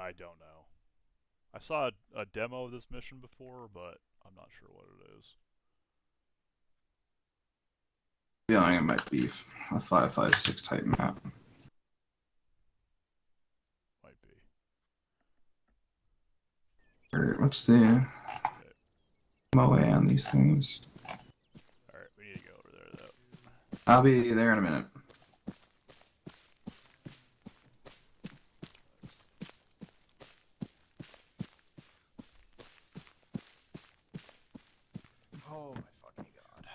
I don't know. I saw a demo of this mission before, but I'm not sure what it is. Feeling it might be a 5.56 type map. Might be. Alright, what's the Okay. MOA on these things? Alright, we need to go over there, though. I'll be there in a minute. Oh my fucking god.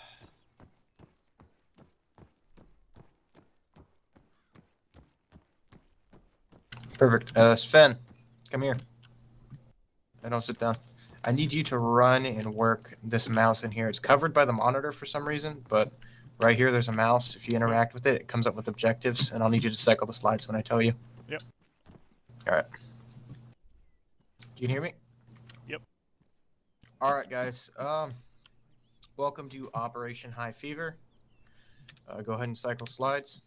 Perfect. Sven, come here. I don't sit down. I need you to run and work this mouse in here. It's covered by the monitor for some reason, but right here there's a mouse. If you interact with it, it comes up with objectives, and I'll need you to cycle the slides when I tell you. Yep. All right. You can hear me? Yep. All right, guys. Welcome to Operation High Fever. Go ahead and cycle slides.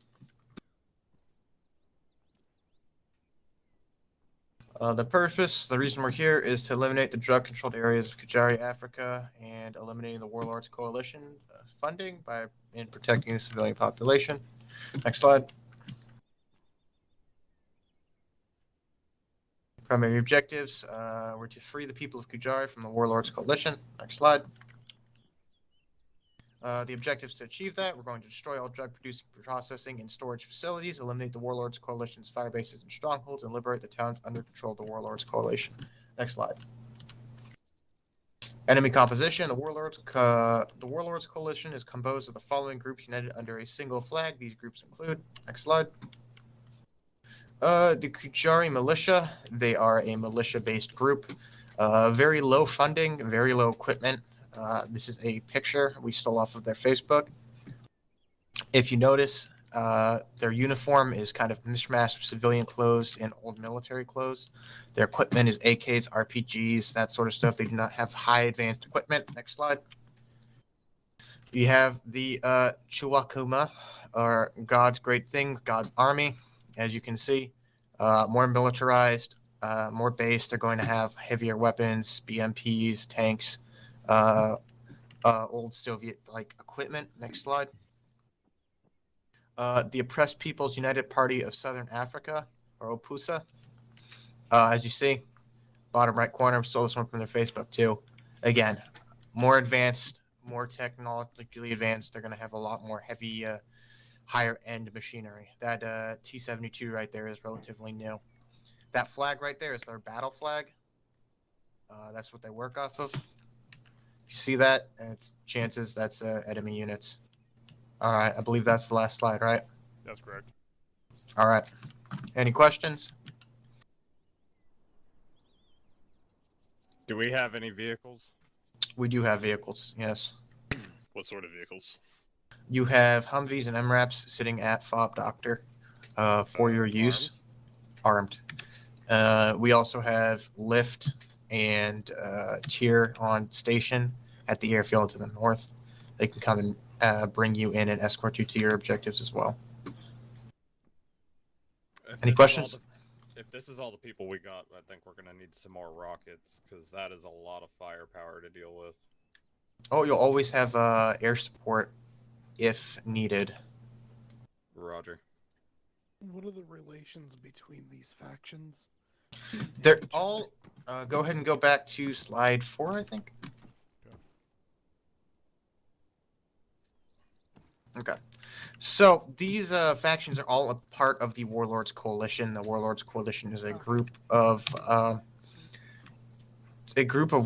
The reason we're here is to eliminate the drug-controlled areas of Kajari, Africa, and eliminating the Warlords Coalition funding in protecting the civilian population. Next slide. Primary objectives were to free the people of Kujari from the Warlords Coalition. Next slide. The objectives to achieve that, we're going to destroy all drug producing, processing, and storage facilities, eliminate the Warlords Coalition's fire bases and strongholds, and liberate the towns under control of the Warlords Coalition. Next slide. Enemy composition. The Warlords Coalition is composed of the following groups united under a single flag. These groups include, next slide, the Kujari Militia. They are a militia-based group. Very low funding, very low equipment. This is a picture we stole off of their Facebook. If you notice, their uniform is kind of mishmash of civilian clothes and old military clothes. Their equipment is AKs, RPGs, that sort of stuff. They do not have high advanced equipment. Next slide. We have the Chiwakuma, or God's Great Things, God's Army. As you can see, more militarized, more based. They're going to have heavier weapons, BMPs, tanks, old Soviet-like equipment. Next slide. The Oppressed People's United Party of Southern Africa, or OPUSA. As you see, bottom right corner, we stole this one from their Facebook too. Again, more advanced, more technologically advanced. They're going to have a lot more heavy, higher-end machinery. That T-72 right there is relatively new. That flag right there is their battle flag. That's what they work off of. If you see that, it's chances that's enemy units. All right, I believe that's the last slide, right? That's correct. All right. Any questions? Do we have any vehicles? We do have vehicles, yes. What sort of vehicles? You have Humvees and MRAPs sitting at Fob Doctor for your use. Armed. We also have Lift and Tier on station at the airfield to the north. They can come and bring you in and escort you to your objectives as well. Any questions? If this is all the people we got, I think we're going to need some more rockets, because that is a lot of firepower to deal with. Oh, you'll always have air support if needed. Roger. What are the relations between these factions? They're all... go ahead and go back to slide 4, I think. Okay. So these factions are all a part of the Warlords Coalition. The Warlords Coalition is a group of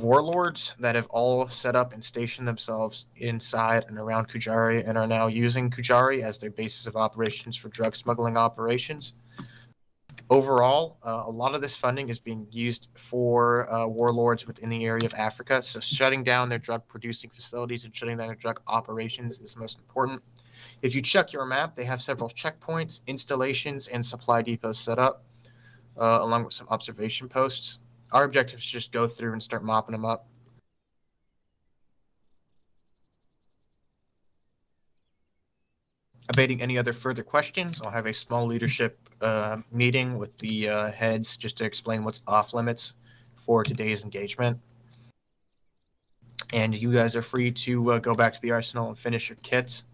warlords that have all set up and stationed themselves inside and around Kujari and are now using Kujari as their basis of operations for drug smuggling operations. Overall, a lot of this funding is being used for warlords within the area of Africa. So shutting down their drug-producing facilities and shutting down their drug operations is most important. If you check your map, they have several checkpoints, installations, and supply depots set up, along with some observation posts. Our objective is just go through and start mopping them up. Abating any other further questions, I'll have a small leadership meeting with the heads just to explain what's off limits for today's engagement. And you guys are free to go back to the arsenal and finish your kits.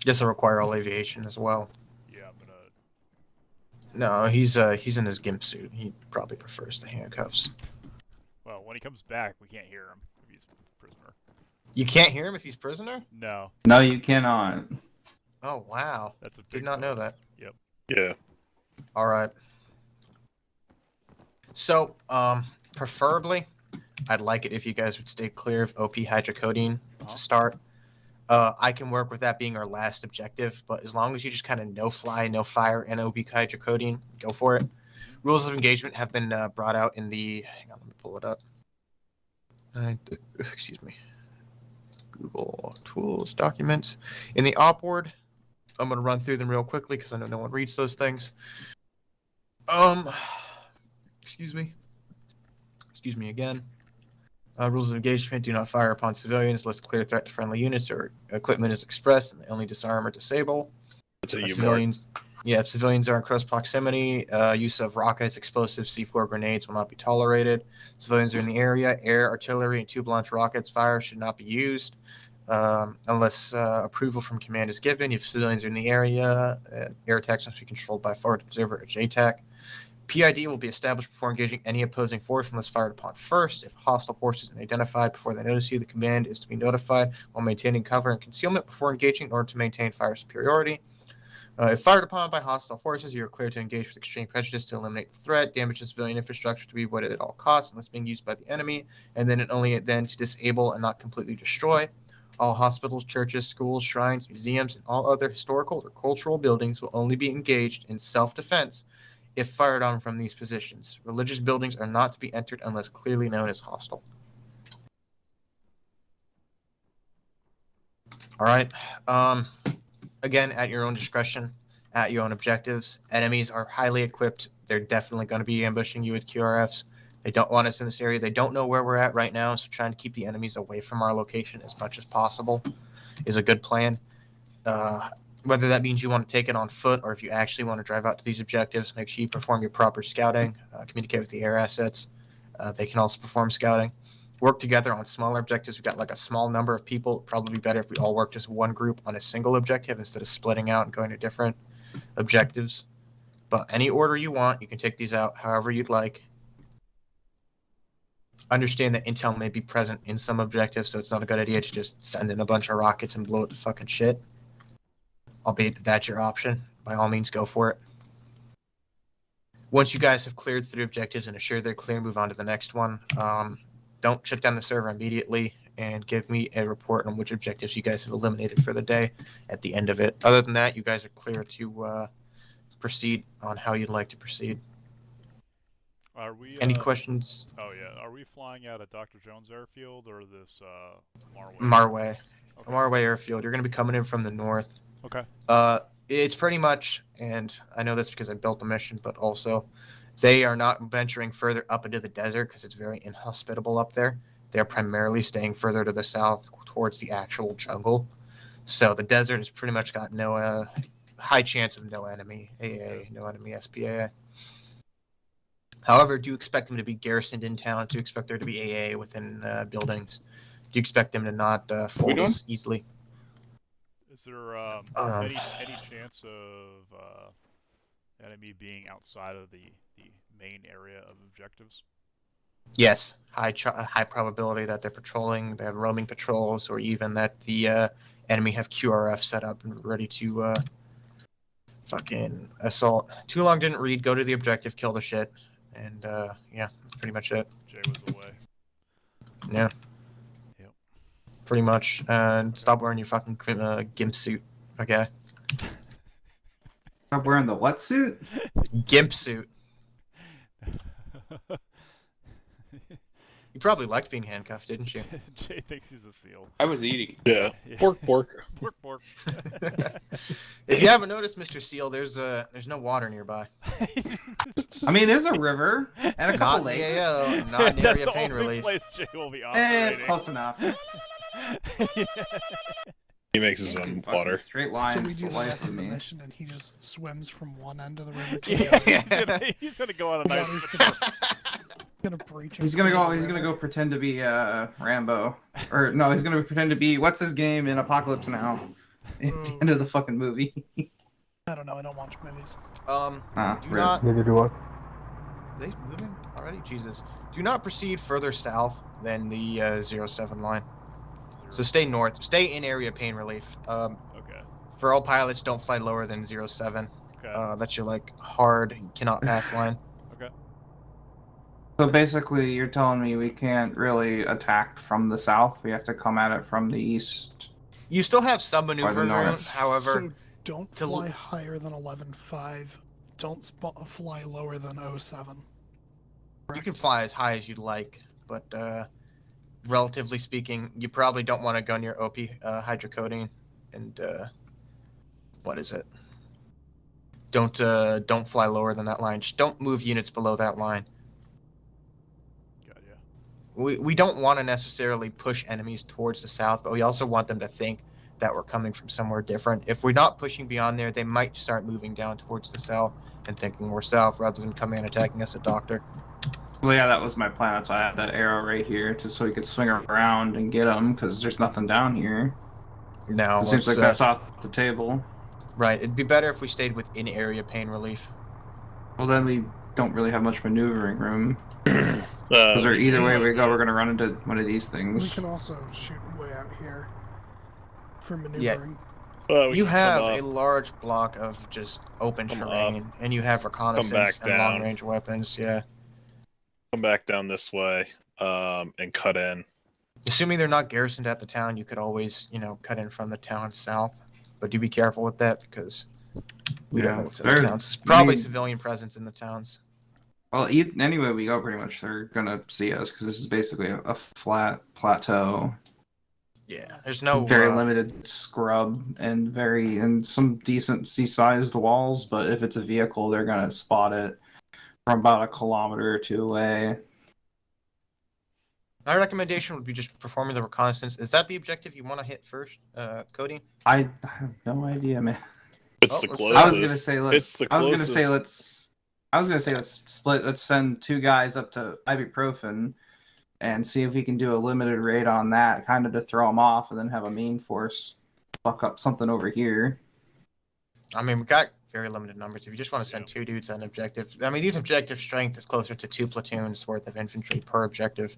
This will require all aviation as well. Yeah, I'm gonna. No, he's in his gimp suit. He probably prefers the handcuffs. Well, when he comes back, we can't hear him if he's a prisoner. You can't hear him if he's prisoner? No, No, you cannot. Oh, wow. that's a big Did not know that. Yep. Yeah. All right. So, preferably, I'd like it if you guys would stay clear of OP hydrocodone to start. I can work with that being our last objective, but as long as you just kind of no fly, no fire, and OP hydrocodone, go for it. Rules of engagement have been brought out in the. Hang on, let me pull it up. Excuse me. Google Tools documents in the op board. I'm going to run through them real quickly because I know no one reads those things. Excuse me. Excuse me again. Rules of engagement: do not fire upon civilians unless clear threat to friendly units or equipment is expressed, and they only disarm or disable. That's a U mark. Civilians, if civilians are in close proximity, use of rockets, explosives, C4 grenades will not be tolerated. Civilians are in the area, air, artillery, and tube-launched rockets fire should not be used unless approval from command is given. If civilians are in the area, air attacks must be controlled by forward observer or JTAC. PID will be established before engaging any opposing force unless fired upon first. If hostile force is identified before they notice you, the command is to be notified while maintaining cover and concealment before engaging in order to maintain fire superiority. If fired upon by hostile forces, you are cleared to engage with extreme prejudice to eliminate the threat. Damage to civilian infrastructure to be avoided at all costs unless being used by the enemy, and then and only then to disable and not completely destroy. All hospitals, churches, schools, shrines, museums, and all other historical or cultural buildings will only be engaged in self-defense if fired on from these positions. Religious buildings are not to be entered unless clearly known as hostile. All right. Again, at your own discretion, at your own objectives. Enemies are highly equipped. They're definitely going to be ambushing you with QRFs. They don't want us in this area. They don't know where we're at right now, so trying to keep the enemies away from our location as much as possible is a good plan. Whether that means you want to take it on foot or if you actually want to drive out to these objectives, make sure you perform your proper scouting, communicate with the air assets. They can also perform scouting. Work together on smaller objectives. We've got like a small number of people. It'd probably be better if we all worked as one group on a single objective instead of splitting out and going to different objectives. But any order you want, you can take these out however you'd like. Understand that intel may be present in some objectives, so it's not a good idea to just send in a bunch of rockets and blow it to fucking shit. Albeit that's your option. By all means, go for it. Once you guys have cleared 3 objectives and assured they're clear, move on to the next one. Don't shut down the server immediately and give me a report on which objectives you guys have eliminated for the day at the end of it. Other than that, you guys are clear to proceed on how you'd like to proceed. Are we? Any questions? Oh yeah. Are we flying out at Dr. Jones Airfield or this Marway? Marway. Okay. Marway Airfield. You're going to be coming in from the north. Okay. It's pretty much, and I know this because I built the mission, but also they are not venturing further up into the desert because it's very inhospitable up there. They're primarily staying further to the south towards the actual jungle. So the desert has pretty much got no high chance of no enemy AA, no enemy SPAA. However, do you expect them to be garrisoned in town? Do you expect there to be AA within buildings? Do you expect them to not fold as easily? Is there any chance of enemy being outside of the main area of objectives? Yes, high probability that they're patrolling. They have roaming patrols, or even that the enemy have QRF set up and ready to fucking assault. Too long didn't read. Go to the objective, kill the shit, and yeah, that's pretty much it. Jay was away. Yeah. Yep. Pretty much. And stop wearing your fucking gimp suit, okay? Stop wearing the what suit? Gimp suit. You probably liked being handcuffed, didn't you? Jay thinks he's a seal. I was eating. Yeah. Yeah. Pork, pork. Pork, pork. If you haven't noticed, Mr. Seal, there's no water nearby. I mean, there's a river and a couple Not lakes. yeah, not an That's area the pain only relief. place Jay will be Eh, operating. it's close enough. Yeah. He makes his own Fucking water. Straight line So we do for the life rest for of the me. mission, and he just swims from one end of the river to the Yeah, other. he's gonna go on a nice. Gonna breach. He's a gonna go. river. He's gonna go pretend to be Rambo, or no, he's gonna pretend to be what's his game in Apocalypse Now. At the end of the fucking movie. I don't know. I don't watch movies. Do Rip. not. Neither do I. Are they moving already? Jesus. Do not proceed further south than the 07 line. So stay north. Stay in area pain relief. Okay. For all pilots, don't fly lower than 07. Okay. That's your like hard cannot pass line. Okay. So basically, you're telling me we can't really attack from the south. We have to come at it from the east. You still have some maneuvering room, north. however. So don't to fly higher than 11.5. Don't fly lower than 07. You can fly as high as you'd like, but relatively speaking, you probably don't want to go near OP hydrocodone and what is it? Don't fly lower than that line. Just don't move units below that line. Got ya. We don't want to necessarily push enemies towards the south, but we also want them to think that we're coming from somewhere different. If we're not pushing beyond there, they might start moving down towards the south and thinking we're south rather than coming and attacking us at Doctor. Well, yeah, that was my plan. That's why I had that arrow right here, just so we could swing around and get them, because there's nothing down here. No, It seems like that's off the table. right. It'd be better if we stayed within area pain relief. Well, then we don't really have much maneuvering room. Because either way we go, we're gonna run into one of these We things. can also shoot way out here for Yeah. maneuvering. You have a large block of just open Come terrain, and you have reconnaissance back and down. long-range weapons. Yeah. Come back down this way, and cut in. Assuming they're not garrisoned at the town, you could always, cut in from the town south. But do be careful with that because we don't know what's in the There- towns. Probably I mean- civilian presence in the towns. Well, anyway we go, pretty much they're gonna see us because this is basically a flat plateau. Yeah. There's no Very limited scrub and some decent sized walls. But if it's a vehicle, they're gonna spot it from about 1 kilometer or 2 away. My recommendation would be just performing the reconnaissance. Is that the objective you want to hit first, Cody? I have no idea, man. It's Oh, the let's- closest. I was gonna say It's the closest. let's split. Let's send 2 guys up to ibuprofen and see if we can do a limited raid on that, kind of to throw them off, and then have a main force fuck up something over here. I mean, we got very limited numbers. If you just want to send 2 dudes on an objective, I mean, these objective strength is closer to 2 platoons worth of infantry per objective,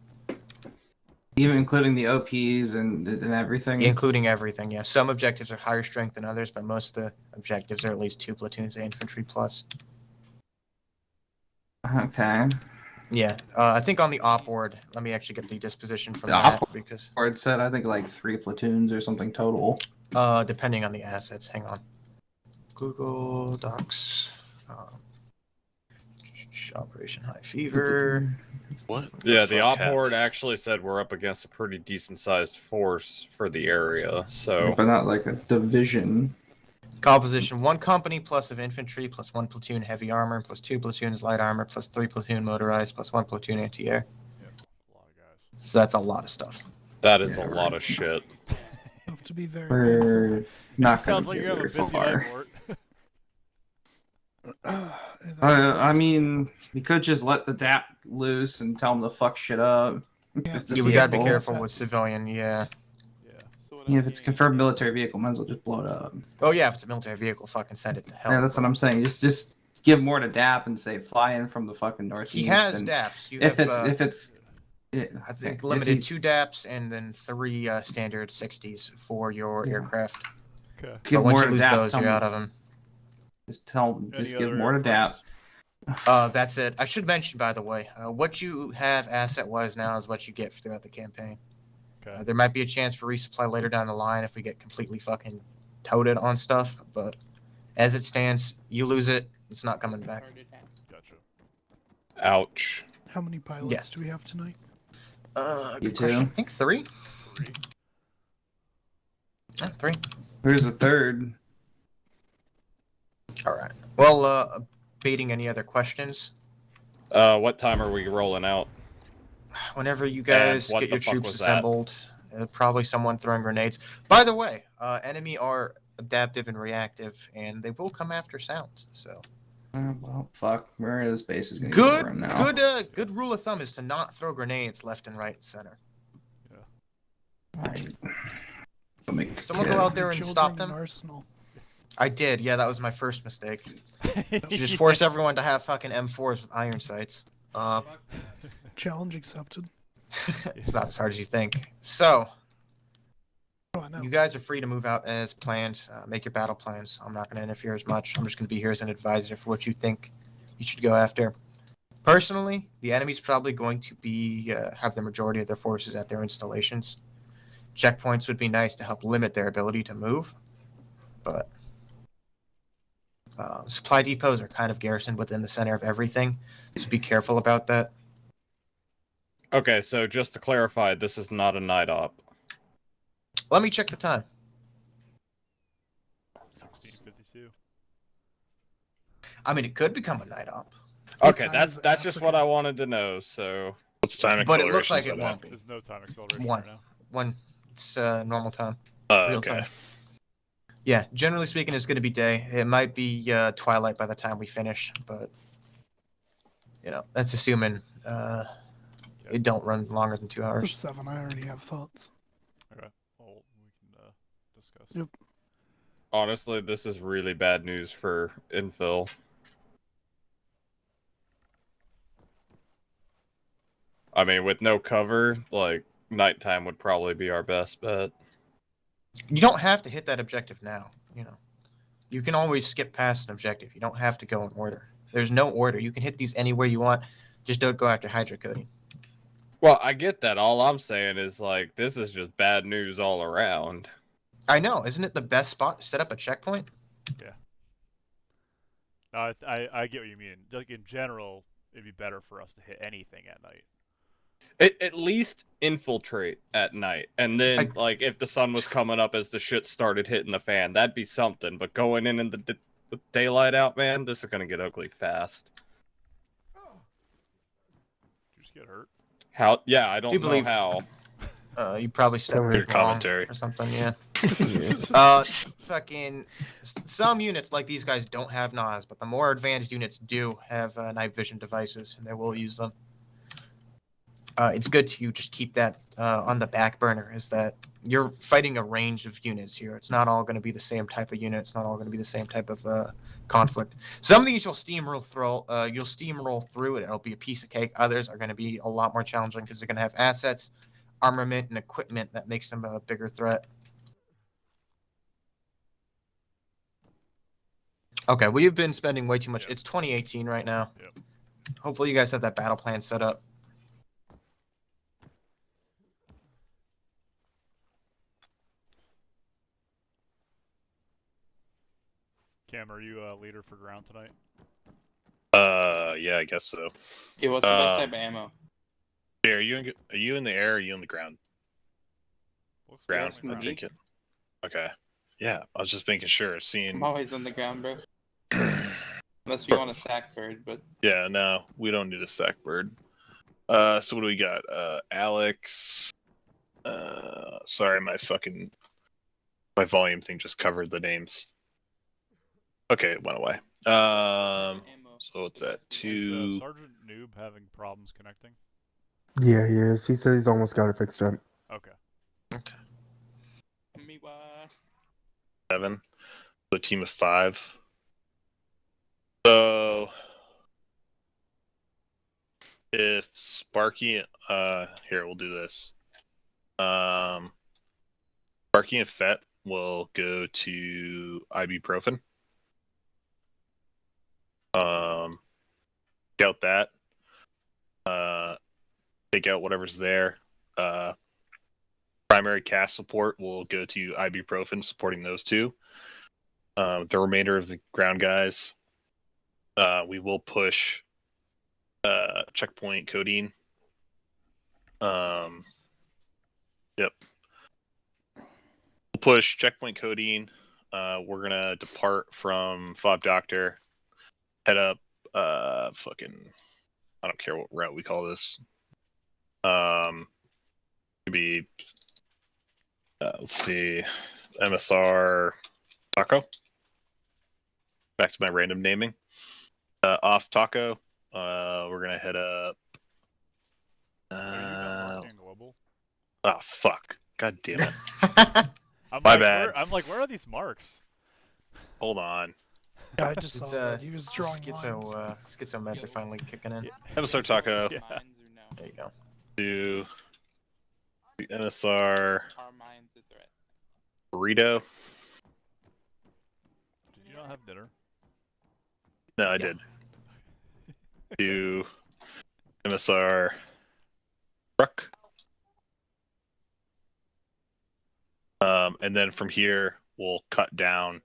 Even including the OPs and everything. including everything. Yeah, some objectives are higher strength than others, but most of the objectives are at least 2 platoons of infantry plus. Okay. Yeah, I think on the op board, let me actually get the disposition from The that op- because Or it said I think like 3 platoons or something total. depending on the assets. Hang on. Google Docs. Operation High Fever. What? Yeah, the op fuck board happened? actually said we're up against a pretty decent sized force for the area. So But not like a division. Composition: 1 company plus of infantry plus 1 platoon heavy armor plus 2 platoons light armor plus 3 platoon motorized plus 1 platoon anti-air. Yeah, a lot of guys. So that's a lot of stuff. that is Yeah, a lot of shit. Have to be very. We're not Sounds going like to you get have a very busy far. night, Mort. I mean, we could just let the DAP loose and tell them to fuck shit up. Yeah, If it's a Yeah, we gotta be vehicle. careful with civilian. Yeah. Yeah. So Yeah, if it's a confirmed military vehicle, might as well just blow it up. Oh yeah, if it's a military vehicle, fucking send it to hell. Yeah, that's what I'm saying. Just give more to DAP and say fly in from the fucking northeast. He has and DAPs. You If have, it's yeah, I okay. think If limited he's- 2 DAPs and then 3 standard 60s for your Yeah. aircraft. Okay. give But once more you to lose DAP, those, tell you're him- out of them. Just Any give other more to DAP. airframes? That's it. I should mention, by the way, what you have asset-wise now is what you get throughout the campaign. Okay. There might be a chance for resupply later down the line if we get completely fucking toted on stuff, but as it stands, you lose it, it's not coming back. Gotcha. Ouch. How many pilots Yeah. do we have tonight? You Good question. too? I think 3. 3. Yeah, 3. Who's the third? All right. Well, baiting any other questions? What time are we rolling out? Whenever you guys what get the your fuck troops was that? assembled, probably someone throwing grenades. By the way, enemy are adaptive and reactive, and they will come after sounds. So Well, fuck. Maria's base is gonna get overrun now. good rule of thumb is to not throw grenades left and right and center. Alright. I'll make Someone a go kid. out there and Children stop in them. Arsenal. I did. Yeah, that was my first mistake. Just force everyone to have fucking M4s with iron sights. Challenge accepted. It's not as hard as you think. So, Oh, I know. you guys are free to move out as planned. Make your battle plans. I'm not going to interfere as much. I'm just going to be here as an advisor for what you think you should go after. Personally, the enemy's probably going to be have the majority of their forces at their installations. Checkpoints would be nice to help limit their ability to move, but supply depots are kind of garrisoned within the center of everything, so be careful about that. Okay, so just to clarify, this is not a night op. Let me check the time. 16:52. I mean, it could become a night op, Okay, time that's is just what Africa? I wanted to know. So What's the time but it acceleration? looks like it won't be. There's no time acceleration One. right now. When it's normal time. Real Okay. time. Yeah, generally speaking, it's going to be day. It might be twilight by the time we finish, but that's assuming it don't run longer than 2 For hours. 7, I already have thoughts. Okay. Well, we can discuss. Yep. honestly, this is really bad news for infill. I mean, with no cover, like, nighttime would probably be our best bet. You don't have to hit that objective now. You can always skip past an objective. You don't have to go in order. There's no order. You can hit these anywhere you want. Just don't go after hydrocoding. Well, I get that. All I'm saying is, like, this is just bad news all around. I know. Isn't it the best spot to set up a checkpoint? No, I get what you mean. Like in general, it'd be better for us to hit anything at night. At least infiltrate at night, and then like if the sun was coming up as the shit started hitting the fan, that'd be something. But going in the daylight out, man, this is gonna get ugly fast. Did you just get hurt? How? Yeah, I don't Do you know believe- how. You probably stepped Your wrong commentary. or something. Yeah. Fucking some units like these guys don't have NAS, but the more advanced units do have night vision devices, and they will use them. It's good to just keep that on the back burner. Is that you're fighting a range of units here? It's not all going to be the same type of unit. It's not all going to be the same type of conflict. Some of these you'll steamroll through. You'll steamroll through it. It'll be a piece of cake. Others are going to be a lot more challenging because they're going to have assets, armament, and equipment that makes them a bigger threat. Okay, we've been spending way too much. Yep. It's 2018 right now. Yep. Hopefully you guys have that battle plan set up. Cam, are you leader for ground tonight? Yeah, I guess so. Okay, what's the best type of ammo? Yeah, are you in the air or are you in the ground? Looks Ground, definitely I ground. take it. Okay. Yeah, I was just making sure. Seeing. I'm always on the ground, bro. Unless you want a sack bird, but Yeah, no, we don't need a sack bird. So what do we got? Alex. Sorry, my volume thing just covered the names. Okay, it went away. ammo. So what's that? Is 2. Sergeant Noob having problems connecting? Yeah, he is. He said he's almost got it fixed up. Okay. Me, why? 7. The team of 5. So if Sparky, here we'll do this. Sparky and Fett will go to ibuprofen. Scout that. Take out whatever's there. Primary cast support will go to ibuprofen, supporting those two. The remainder of the ground guys, we will push checkpoint codeine. Yep. We'll push checkpoint codeine. We're gonna depart from Fob Doctor, head up. Fucking, I don't care what route we call this. Could be. Let's see, MSR Taco. Back to my random naming. Off Taco. We're gonna head up. Oh fuck! God damn it! My bad. Where are these marks? Hold on. Yeah, I just saw that. He was drawing lines. Schizo meds are finally kicking in. Yeah. MSR Taco. Yeah. There you go. To the MSR Our mind's a threat. Burrito. Did you not have dinner? No, I did. To MSR Truck. And then from here we'll cut down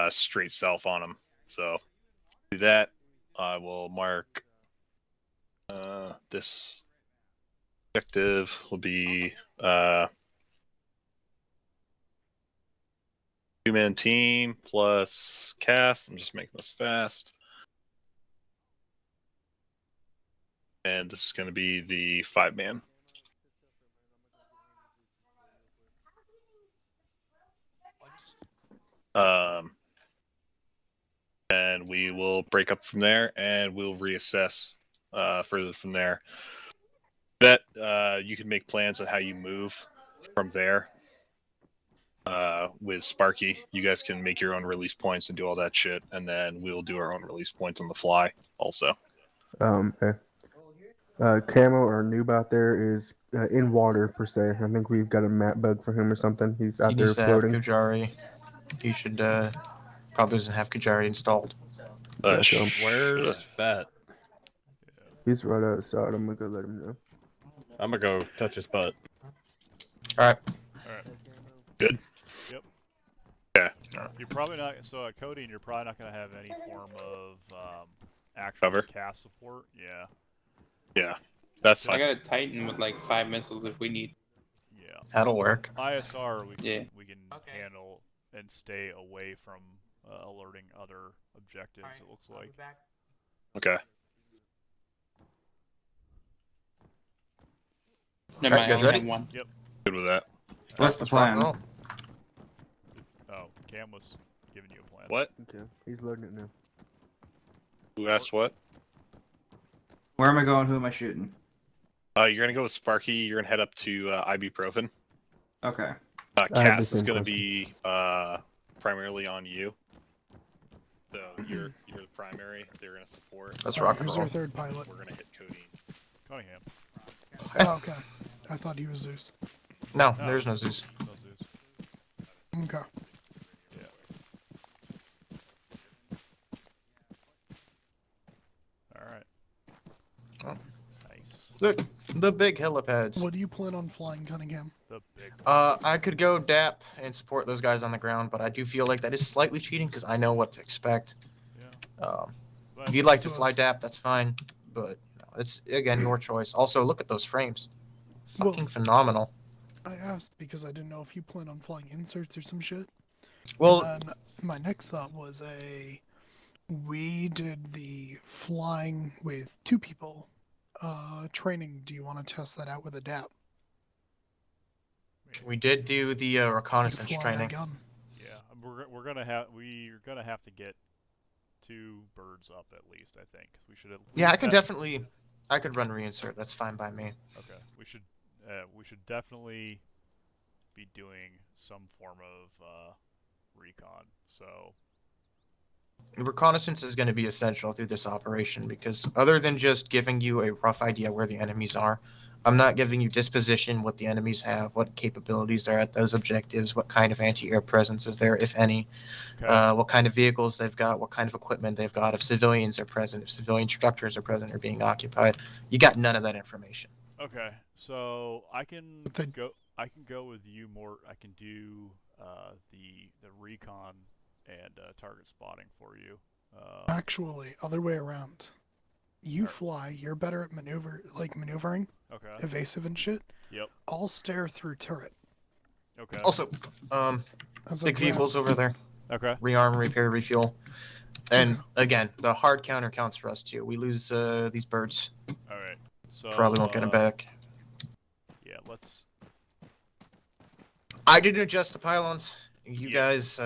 straight south on them. So do that. I will mark this objective will be 2-man team plus cast. I'm just making this fast. And this is going to be the 5-man. And we will break up from there, and we'll reassess further from there. That you can make plans on how you move from there. With Sparky, you guys can make your own release points and do all that shit, and then we'll do our own release points on the fly also. Okay. Camo or noob out there is in water per se. I think we've got a map bug for him or something. He's out He there needs to have floating. Kujari. He should probably doesn't have Kujari installed. Where's Fat? He's right outside. I'm gonna go let him know. I'm gonna go touch his butt. All right. Good. Yep. Yeah. You're probably not. So at Codeine, you're probably not going to have any form of actual Cover? cast support. Yeah. Yeah. That's I fine. got a Titan with like 5 missiles if we need. Yeah. That'll work. ISR we can Yeah. handle and stay away from alerting other objectives. It looks like. Okay. Never mind, Alright, I guys only ready? have one. Good with that. What's the Let's rock and plan? roll. Oh, Cam was giving you a plan. What? Okay. He's loading it now. Who asked what? Where am I going? Who am I shooting? You're gonna go with Sparky. You're gonna head up to ibuprofen. Okay. I have the Cass is same gonna question. be primarily on you. So you're the primary. They're gonna support. Let's rock and Who's roll. your third pilot? We're gonna hit Codeine. Cunningham. Oh, okay. I thought he was Zeus. No, No. there's no Zeus. No Zeus. Okay. Yeah. All right. Oh. Nice. The big helipads. What do you plan on flying, Cunningham? The big. I could go DAP and support those guys on the ground, but I do feel like that is slightly cheating because I know what to expect. Yeah. But If you'd like to So fly it's- DAP, that's fine, but it's again your choice. Also, look at those frames, Well- fucking phenomenal. I asked because I didn't know if you plan on flying inserts or some shit. Well, And then my next thought was we did the flying with 2 people training. Do you want to test that out with a DAP? we did do the You reconnaissance fly a training. gun. Yeah, we're gonna have to get 2 birds up at least. I think we should. Yeah, I could def- definitely. I could run reinsert. That's fine by me. Okay, we should definitely be doing some form of recon. So Reconnaissance is going to be essential through this operation because other than just giving you a rough idea where the enemies are, I'm not giving you disposition, what the enemies have, what capabilities are at those objectives, what kind of anti-air presence is there, if any, okay. what kind of vehicles they've got, what kind of equipment they've got, if civilians are present, if civilian structures are present or being occupied. You got none of that information. Okay, so I can But they- go. I can go with you more. I can do the recon and target spotting for you. Actually, other way around. You fly. You're better at maneuvering, Okay. evasive and shit. Yep. I'll stare through turret. Okay. Also, As a big grab. vehicles over there. Okay. Rearm, repair, refuel. And Okay. again, the hard counter counts for us too. We lose these birds. All right. So Probably won't get them back. Yeah. Let's. I didn't adjust the pylons. You Yeah. guys,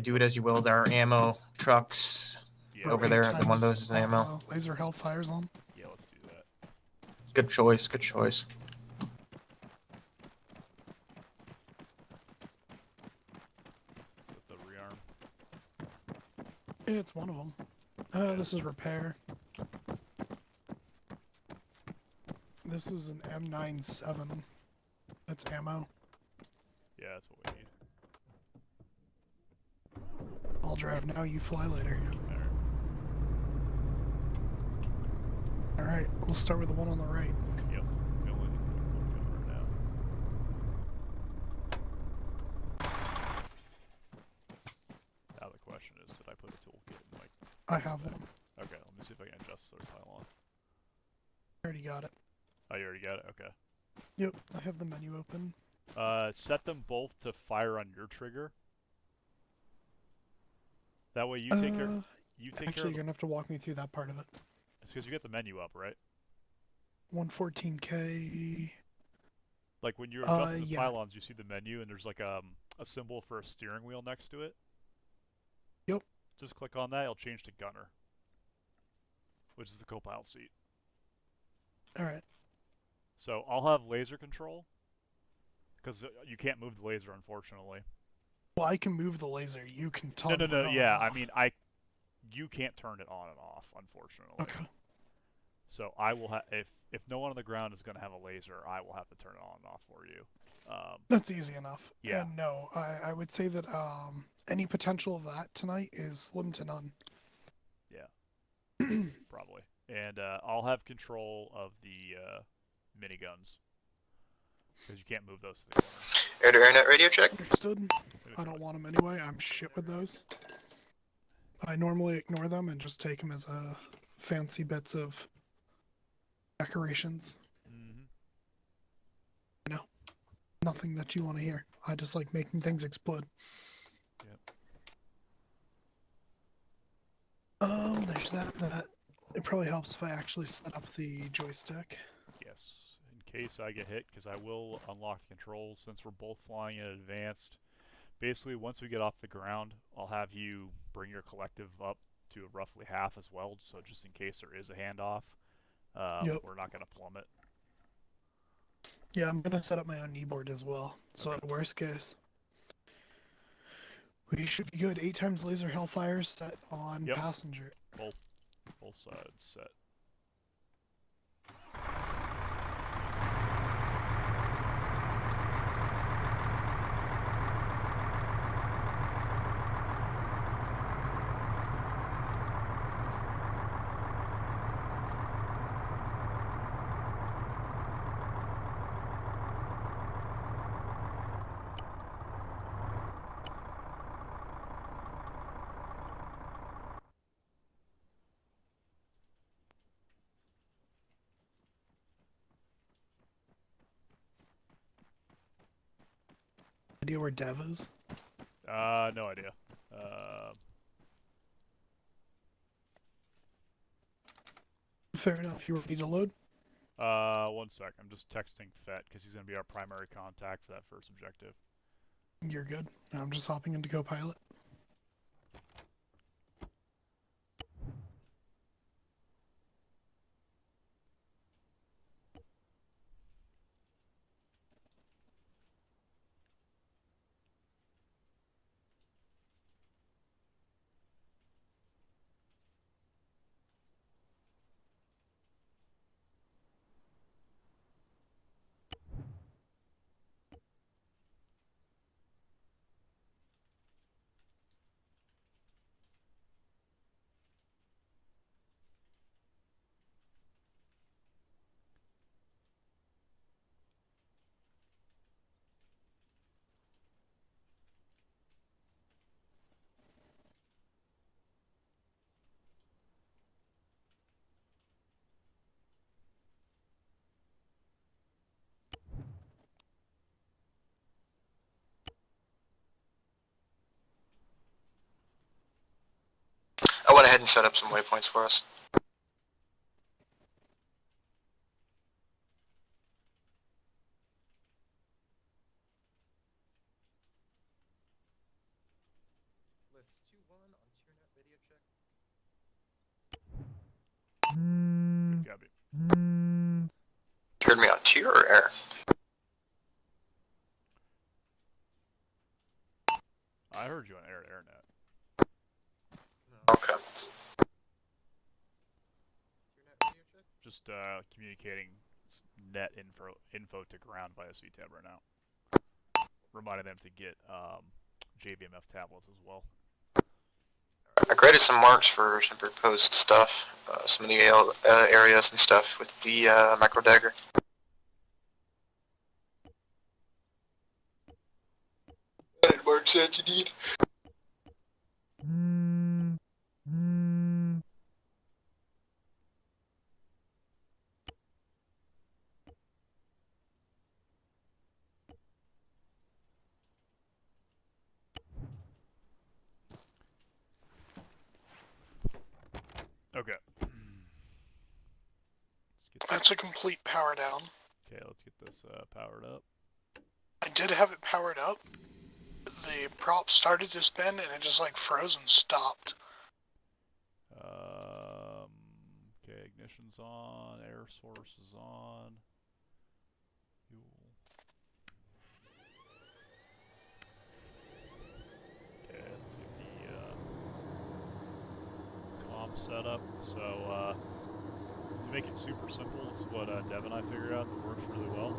do it as you will. There are ammo trucks Yeah. over Eight there. The one of times, those is ammo. Laser hellfires on. Yeah. Let's do that. Good choice. Good choice. With the rearm. It's one of them. This is repair. This is an M97. That's ammo. Yeah, that's what we need. I'll drive now. You fly later. All right. All right. We'll start with the one on the right. Yep. Going now. Now the question is, did I put a toolkit in my... I have one. Okay, let me see if I can adjust the pylon. I already got it. Oh, you already got it? Okay. Yep. I have the menu open. Set them both to fire on your trigger. That way you take care... You take Actually, care you're gonna have to walk me through that part of it. It's because you get the menu up, right? 114K. Like when you're adjusting the yeah. pylons, you see the menu and there's like a symbol for a steering wheel next to it. Yep. Just click on that, it'll change to gunner, which is the co-pilot seat. Alright. So I'll have laser control, because you can't move the laser, unfortunately. Well, I can move the laser. You can No, toggle no, it no, on yeah, and I off. mean, you can't turn it on and off, unfortunately. Okay. So I will have, if no one on the ground is going to have a laser, I will have to turn it on and off for you. That's easy enough. Yeah. And no, I would say that any potential of that tonight is slim to none. Yeah. Probably. And I'll have control of the miniguns. Because you can't move those to the corner. Air-to-air net radio check. Understood. I don't want them anyway. I'm shit with those. I normally ignore them and just take them as fancy bits of decorations. Mm-hmm. Nothing that you want to hear. I just like making things explode. Yep. There's that. It probably helps if I actually set up the joystick. Yes. In case I get hit, because I will unlock the controls since we're both flying at advanced. Basically, once we get off the ground, I'll have you bring your collective up to roughly half as well, so just in case there is a handoff, Yep. we're not going to plummet. Yeah, I'm gonna set up my own kneeboard as well. So at worst case, we should be good. 8 times laser hellfires set on Yep. passenger. Both sides set. Idea where Dev is? No idea. Fair enough. You ready to load? 1 sec. I'm just texting Fett because he's going to be our primary contact for that first objective. You're good. I'm just hopping into Copilot. went ahead and set up some waypoints for us. Lift 2-1 on TierNet video check. Good copy. You heard me on tier or air? I heard you on AirNet. Okay. Just communicating net info to ground via CTAB right now. Reminding them to get JVMF tablets as well. I created some marks for some proposed stuff, some of the areas and stuff with the micro dagger. Added marks that you need. Okay. That's a complete power down. Okay, let's get this powered up. I did have it powered up. The prop started to spin and it just like froze and stopped. Okay, ignition's on, air source is on. Fuel. Okay, let's get the comm set up. So, to make it super simple, it's what Dev and I figured out that works really well.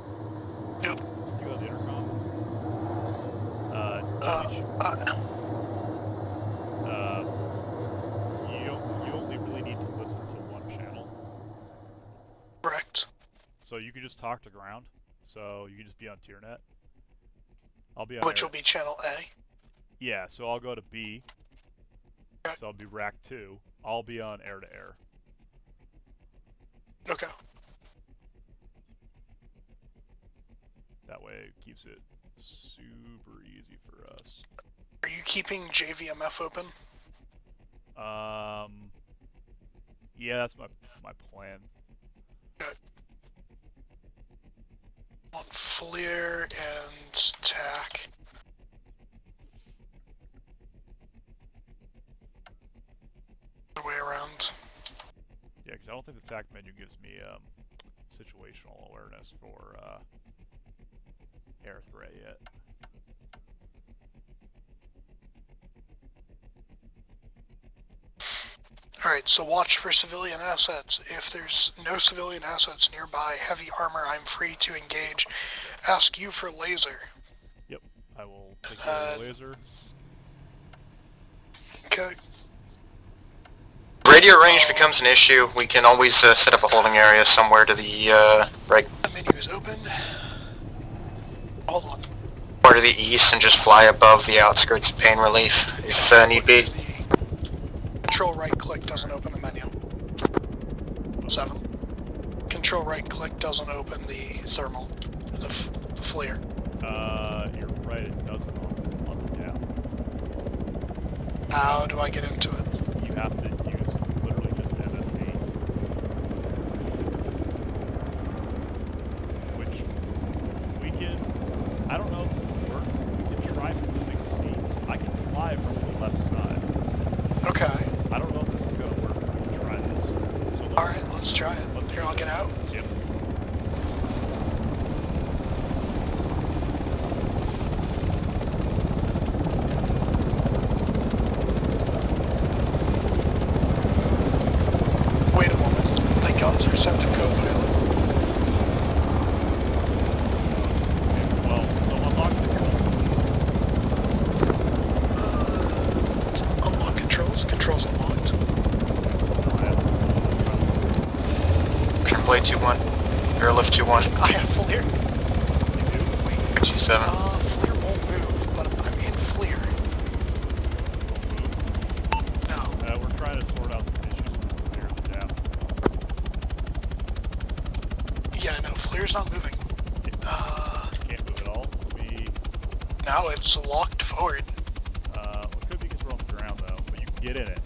Yep. You have the intercom? You only really need to listen to one channel. Correct. So you can just talk to ground. So you can just be on TierNet. I'll be on Which will be channel A. Yeah, so I'll go to B. Okay. So I'll be rack 2. I'll be on air to air. Okay. That way it keeps it super easy for us. Are you keeping JVMF open? Yeah, that's my plan. Okay. On FLIR and TAC. The way around. Yeah, because I don't think the TAC menu gives me situational awareness for air threat yet. Alright, so watch for civilian assets. If there's no civilian assets nearby, heavy armor, I'm free to engage. Ask you for laser. Yep, I will take care of the laser. Okay. Radio range becomes an issue. We can always set up a holding area somewhere to the right. The menu is open. Hold on. Or to the east and just fly above the outskirts of pain relief if need be. Control right click doesn't open the menu. 7. Control right click doesn't open the thermal, the FLIR. You're right, it doesn't on the down. How do I get into it? You have to use literally just MFD. Which we can, I don't know if this will work, we can try flipping seats. I can fly from the left side. Okay. I don't know if this is going to work, but we can try this. So Alright, let's try it. Here, I'll get out. Yep. Wait a moment. Thank God, it's a receptive code pilot. Well, so unlock controls. Unlock controls. Controls unlocked. Trimblade 2-1. Airlift 2-1. I have FLIR. Wait. 2-7. FLIR won't move, but I'm in FLIR. No. We're trying to sort out some issues with FLIR down. Yeah, no, FLIR's not moving. Can't move at all. Now it's locked forward. Well, it could be because we're on the ground though, but you can get in it.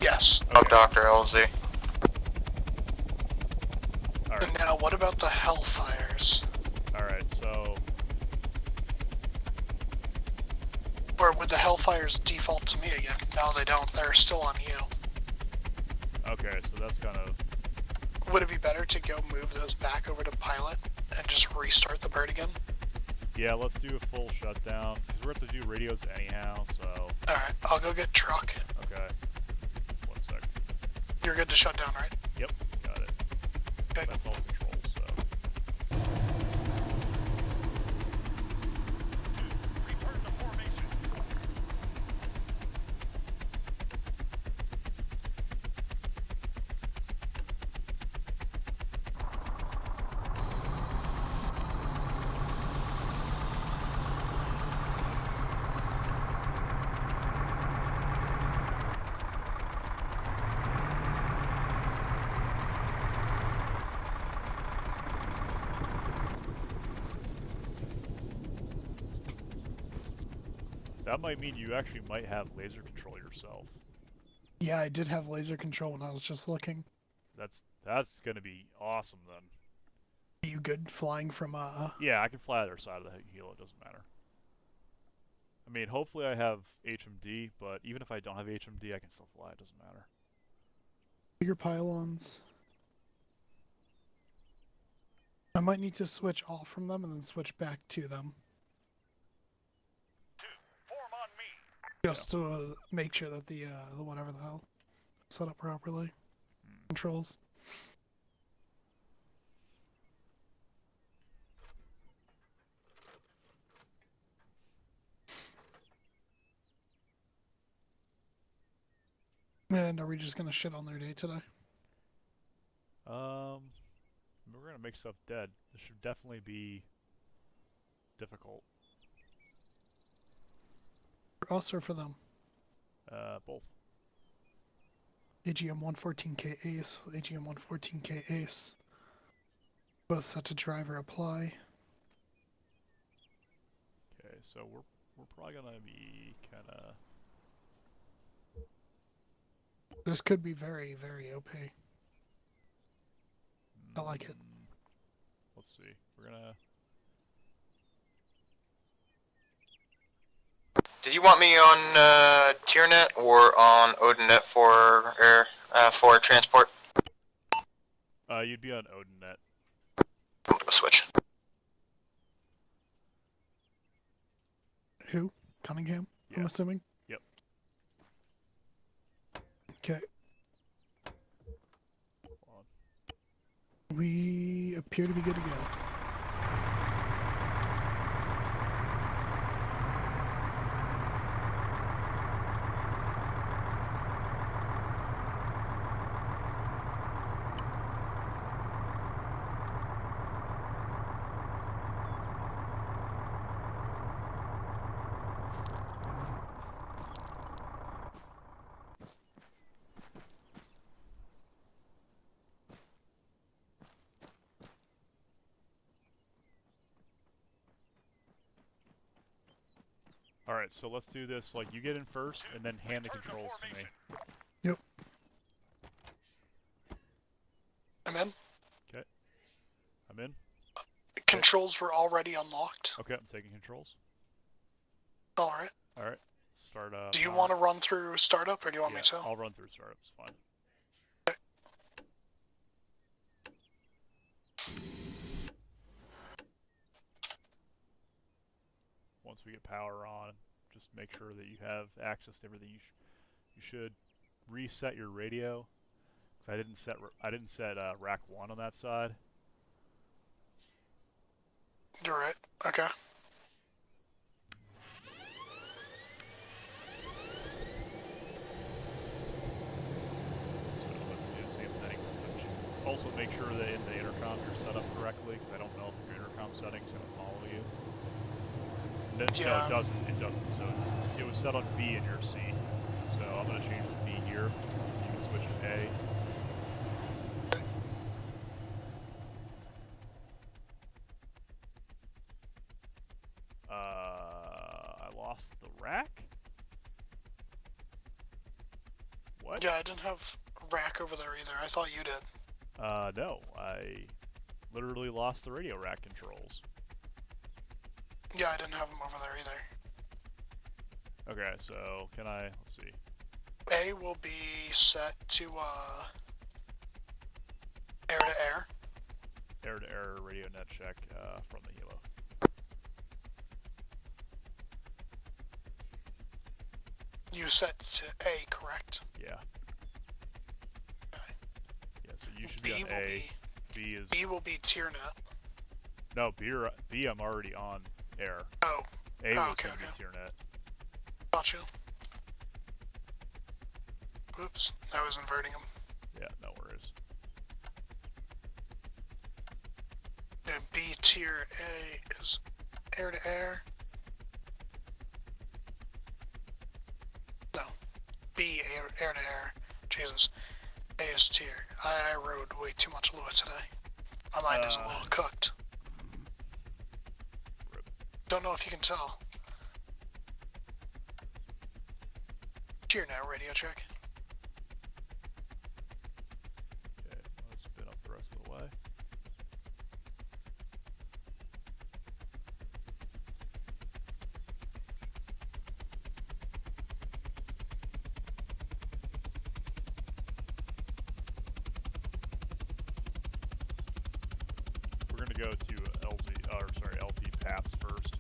Yes. Of Dr. LZ. Alright. Now, what about the Hellfires? Alright, so... Or would the Hellfires default to me again? No, they don't. They're still on you. Okay, so that's kind of... Would it be better to go move those back over to pilot and just restart the bird again? Yeah, let's do a full shutdown, because we're going to do radios anyhow, so... Alright, I'll go get truck. Okay. 1 sec. You're good to shut down, right? Yep, got it. Okay. That's all controls, so... Return to formation. That might mean you actually might have laser control yourself. Yeah, I did have laser control when I was just looking. That's gonna be awesome then. Are you good flying from, Yeah, I can fly either side of the helo, it doesn't matter. I mean, hopefully I have HMD, but even if I don't have HMD, I can still fly, it doesn't matter. bigger pylons? I might need to switch off from them and then switch back to them. Form on me. Just to make sure that the whatever the hell set up properly. Controls. And are we just gonna shit on their day today? We're gonna make stuff dead. This should definitely be difficult. For us or for them? Both. AGM 114K Ace, AGM 114K Ace. Both set to driver apply. Okay, so we're probably gonna be kinda... This could be very, very OP. I like it. Let's see. We're gonna... Did you want me on TierNet or on ODNet for air for transport? You'd be on ODNet. I'm gonna switch. Who? Cunningham? I'm Yeah. assuming? Yep. Okay. Hold We appear to be good to go. Alright, so let's do this, like, you get in first, and then hand the controls to me. Yep. I'm in. I'm in? Controls were already unlocked. Okay, I'm taking controls. Alright. Alright, start up. Do you want to run through startup or do you want me to? I'll run through startup, it's fine. Once we get power on, just make sure that you have access to everything. You should reset your radio, because I didn't set rack 1 on that side. You're right. Okay. So let's do the same thing. Also make sure that in the intercom you're set up correctly, because I don't know if your intercom setting's going to follow you. No, Yeah. it doesn't. It doesn't. So it was set on B in your seat. So I'm going to change to B here, so you can switch to A. I lost the rack? What? Yeah, I didn't have rack over there either. I thought you did. No. I literally lost the radio rack controls. Yeah, I didn't have them over there either. Okay, so can I? Let's see. A will be set to air to air. Air-to-air radio net check from the helo. You set to A, correct? Yeah. Okay. Yeah. So you should B be will on A. B is B will be tier net. no B. I'm already on air. Oh, A was okay, gonna be okay. tier net. Gotcha. Whoops, I was inverting them. Yeah. No worries. And B tier A is air to air. No, B air to air. Jesus, A is tier. I rode way too much Lua today. My mind is a little cooked. Rip. Don't know if you can tell. Tier now, radio check. Okay. Let's spin up the rest of the way. We're gonna go to LP paths first.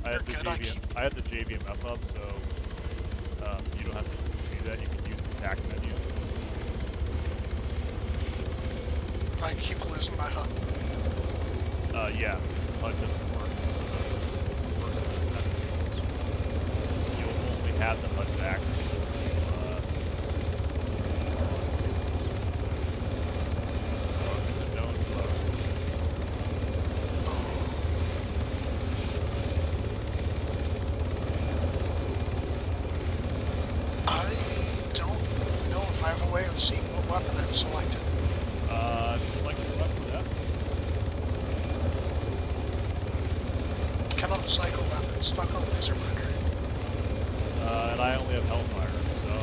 I You're had the good, JVM. I had the JVMF up, so you don't have to do that. You can use the tac menu. I keep losing my HUD. Yeah, HUD doesn't work. You'll only have the HUD back. It's a known bug. I don't know if I have a way of seeing what weapon I've selected. Select your weapon with F. Cannot cycle weapon, stuck on laser marker. And I only have Hellfire, so...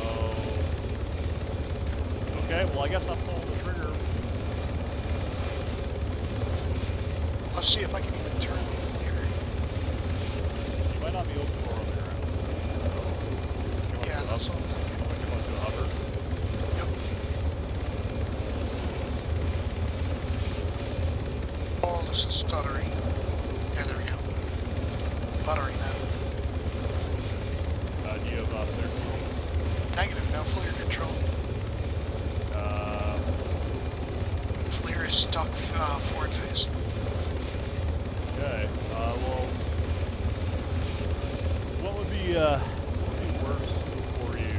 Okay, well I guess I'm pulling the trigger. Let's see if I can even turn here. You might not be able to go over there. So, Yeah, that's what I'm thinking. come up to a hover. Yep. Oh, this is stuttering. Yeah, there we go. Buttering now. Do you have flare control? Negative, no flare control. Flare is stuck forward face. Okay, well... What would be worse for you?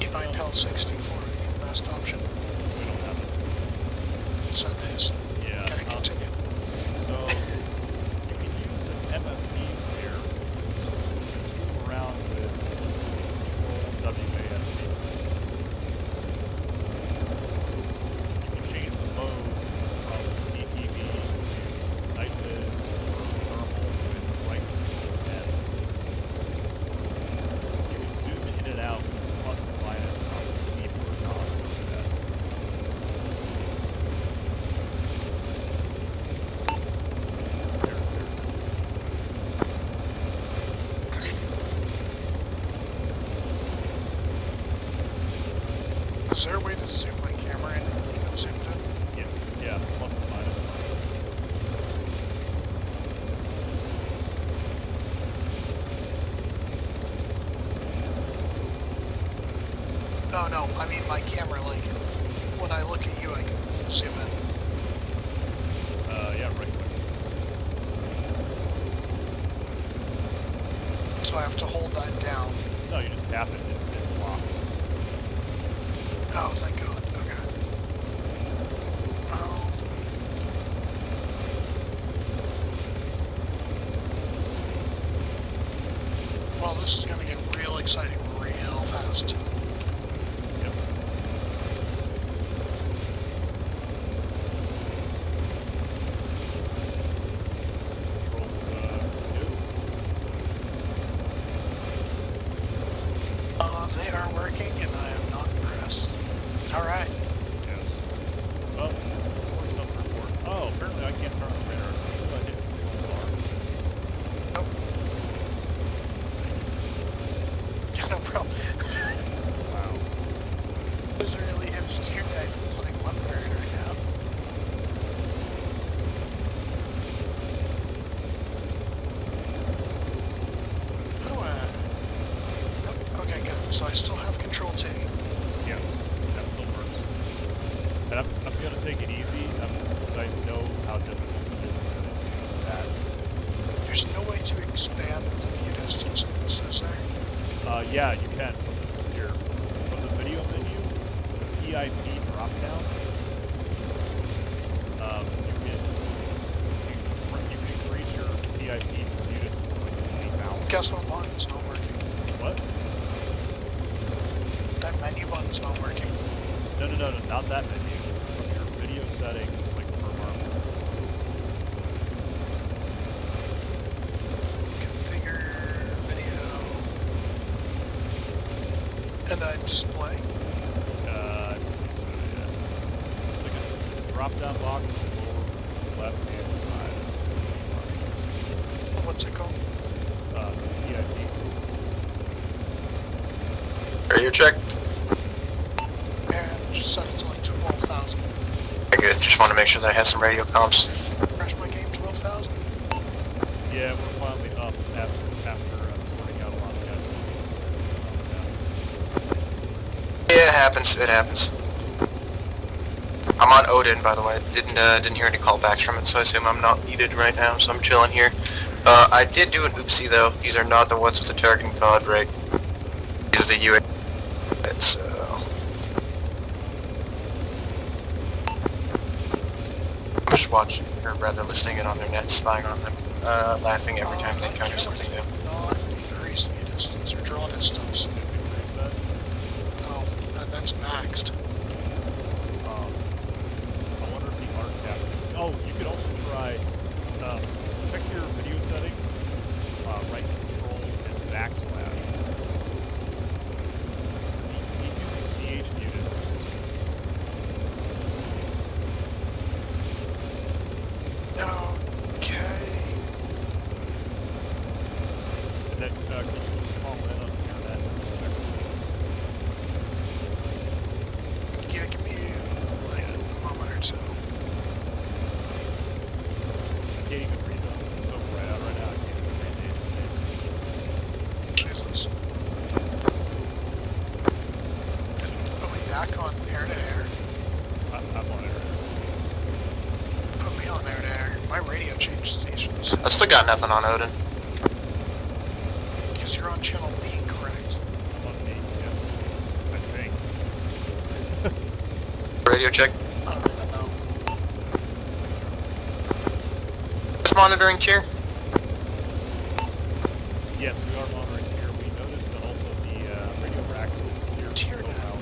Keep 9 Pel 64 would be the best option. We don't have it. Set this. Yeah. Okay, continue. So, you can use the MFP flare to move around with Control WASD. You can change the mode from ETV to night viz or thermal with right control and you can zoom in and out with plus and minus on the keyboard knob like that. Is there a way to zoom my camera in and leave it zoomed in? Yeah, plus and minus. No, I mean my camera, like, when I look at you, I can zoom in. Yeah, right click. So I have to hold that down. No, you just tap it, it locks. Oh, thank God. Okay. Well, this is going to get real exciting real fast. Yep. Controls, good. So I still have control T. Yes, that still works. And I'm gonna take it easy, because I know how difficult it is to do that. There's no way to expand the view distance in this, is there? Yeah, you can. From the video menu, the PIP drop down, you can increase your PIP view distance to like 20,000. Guess what button's not working? What? That menu button's not working. No, not that menu. From your video settings, like for armor. Configure video. And then display. I believe so, yeah. It's like a drop-down box on the lower left-hand side of the What's it called? PIP. Radio check. And just set it to like 12,000. Very good. Just want to make sure that I have some radio comms. Crash my game 12,000. Yeah, we're finally up after sorting out a lot of guys. Yeah, it happens. It happens. I'm on Odin, by the way. Didn't hear any callbacks from it, so I assume I'm not needed right now. So I'm chilling here. I did do an oopsie though. These are not the ones with the targeting pod, right? These are the UA. So I'm just watching, or rather listening in on their net, spying on them, laughing every time they encounter something new. Not increase view distance or draw distance. Increase that. No, that's maxed. I wonder if the art captain. Oh, you could also try. Check your video settings. Right control and backslash. He's using CH view distance. Okay. And then can you just call in on the internet and check Yeah, give me like a moment or two. I can't even read them. It's so bright out right now. I can't even read the Jesus. Put me back on air to air. I'm on it. Put me on air to air. My radio changed stations. I still got nothing on Odin. Because you're on channel B, correct? I'm on me. Yeah. I think. Radio check. I don't even know. Just monitoring tier. Yes, we are monitoring here. We noticed that also the radio rack is Tier clear. now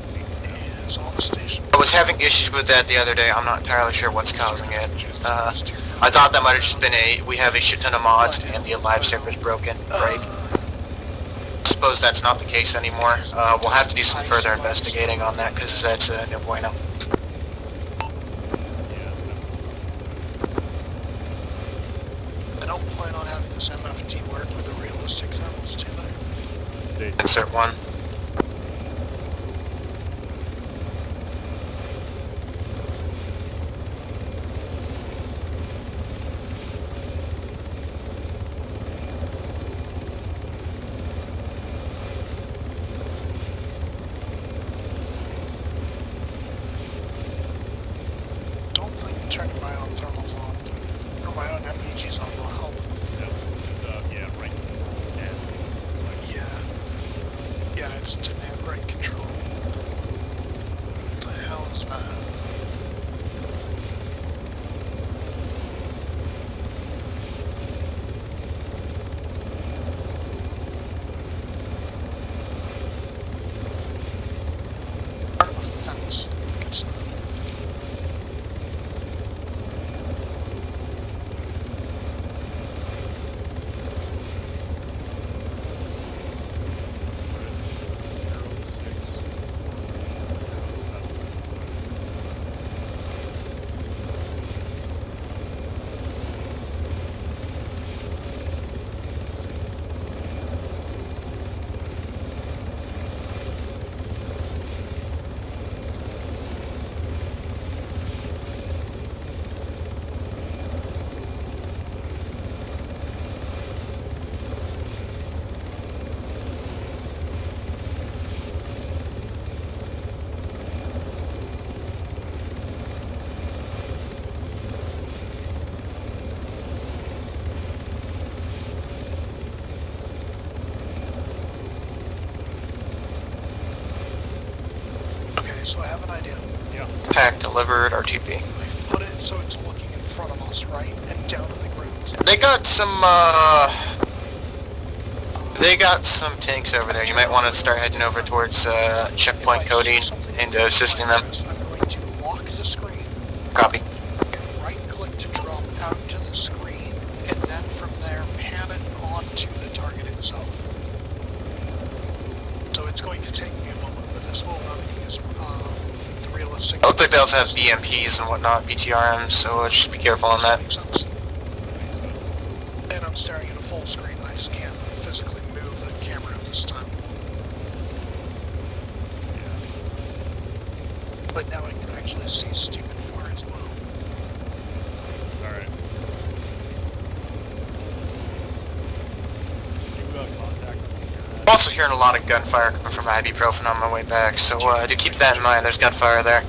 is on the station. I was having issues with that the other day. I'm not entirely sure what's causing it. I thought that might have just been we have a shit ton of mods and the live server's broken. Break. I suppose that's not the case anymore. We'll have to do some further investigating on that because that's no bueno. I don't plan on having this MFT work with the realistic thermals too there. Insert one. Don't think turning my own thermals on, or my own MPGs on will help. Yeah, right control and Yeah. Yeah, it's demand right control. What the hell is that? Part of a fence. Good stuff. pack delivered, RTB. I put it so it's looking in front of us, right? And down on the ground. They got some, they got some tanks over there. You might want to start heading over towards, checkpoint coding and assisting them. I'm going to lock the screen. Copy. And right-click to drop out to the screen, and then from there, pan it onto the target itself. So it's going to take me a moment, but this will allow me to use the realistic... I look like they also have BMPs and whatnot, BTRMs, so just be careful on that. Makes sense. And I'm staring at a full screen, I just can't physically move the camera at this time. But now I can actually see stupid far as well. Alright. You contact them. I'm also hearing a lot of gunfire coming from ibuprofen on my way back, so do keep that in mind. There's gunfire there.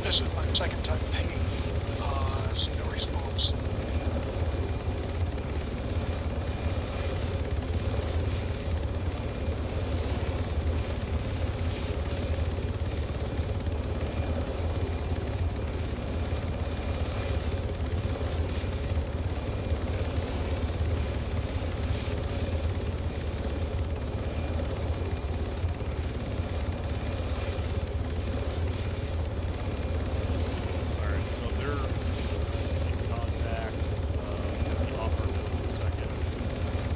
This is my second time pinging. So no response. Alright, so they're in contact. The offer the second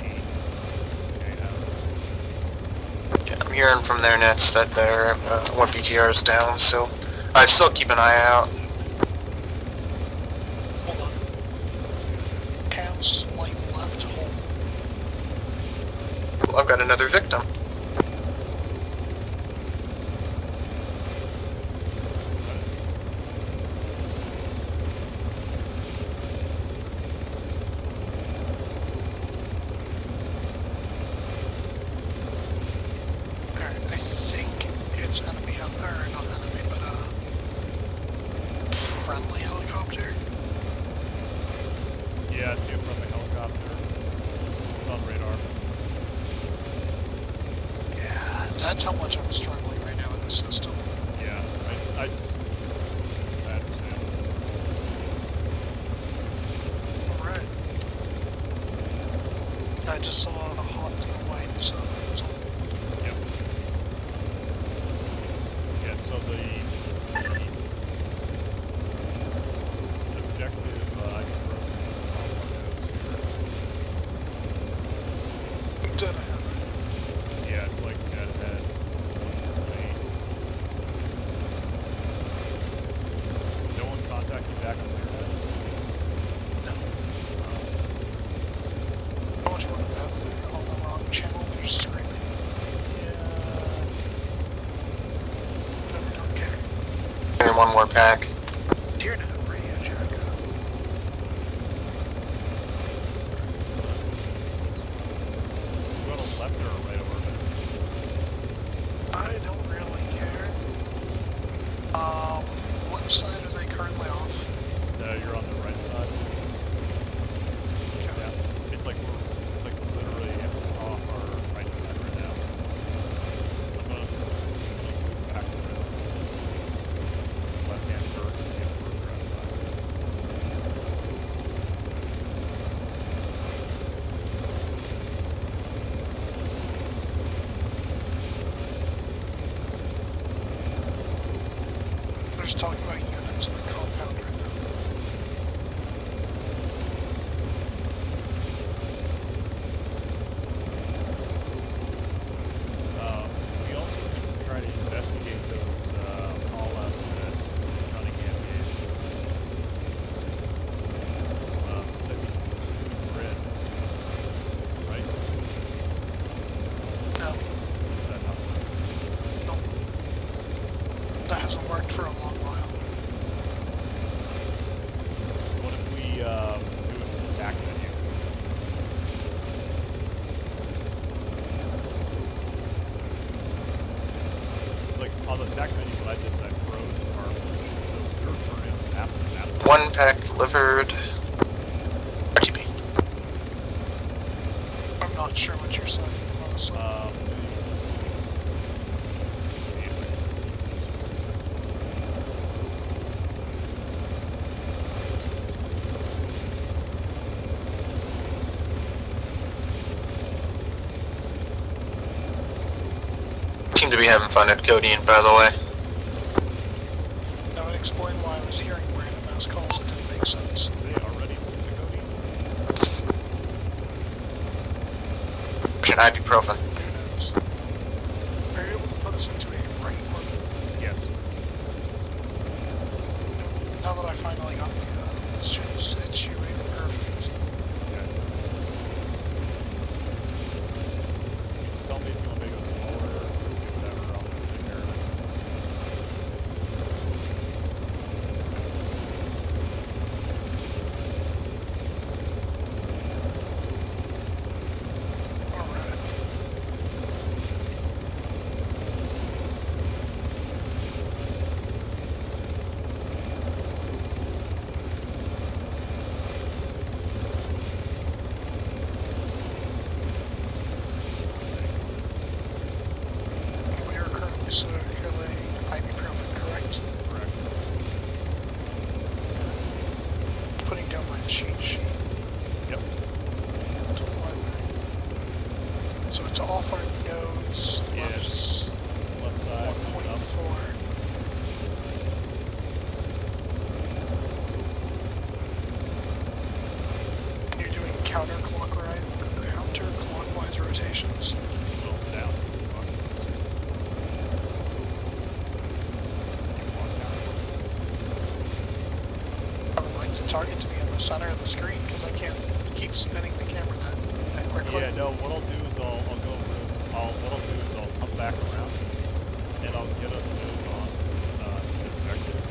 8. Okay, Okay, I'm hearing from their nets that their one BTR is down, so I'd still keep an eye out. Hold on. Pan slight left hold. Well, I've got another victim. Alright, I think it's enemy, or not enemy, but friendly helicopter. yeah, I see it from the helicopter. It's on radar. Yeah, that's how much I'm struggling right now with the system. Yeah, I understand. Alright. I just saw a hot to the white, so it's all Yep. Yeah, so the objective I can throw on one of dead ahead. those here. Yeah, it's like dead ahead. Wait. No one contacted you back on the internet? No. How much more about they're on the wrong channel, they're screaming. Never don't care. Hearing one more pack. Dear no, radio check. You want a left or a right orbit? I don't really care. What side are they currently off? You're on the right side. Okay. Yeah. It's like literally off our right side right now. I'm gonna move back to the left-hand turret to get further outside. There's talking about units in the compound right now. We also can try to investigate those call-outs that Cunningham gave. That we can see the grid, right? No, Does that not work? nope. That hasn't worked for a long while. What if we do it with the attack menu? Like on the attack menu, what I did is I froze our position, so your turn in the map. One pack delivered. RTB. I'm not sure what you're saying, honestly. Let's see if I can do this. seem to be having fun at Codeine, by the way. That would explain why I was hearing random ass calls that didn't make sense. They already moved to Cody? Ibuprofen. Who knows? Are you able to put us into a right orbit? Yes. Now that I finally got the situation perfect. Okay. Tell me if you want me to go slower or do whatever, I'll take care of it. Alright. We are currently circulating ibuprofen, correct? Correct. Putting down my cheat sheet. Yep. To library. So it's off our nose, Yes. Left side, coming up. 1.4. You're doing counterclockwise rotations. Well, down. Fuck. You walk down. I would like the target to be in the center of the screen because I can't keep spinning the camera that quickly. Yeah, no, what I'll do is I'll go over this. What I'll do is I'll come back around and I'll get us nose on the objective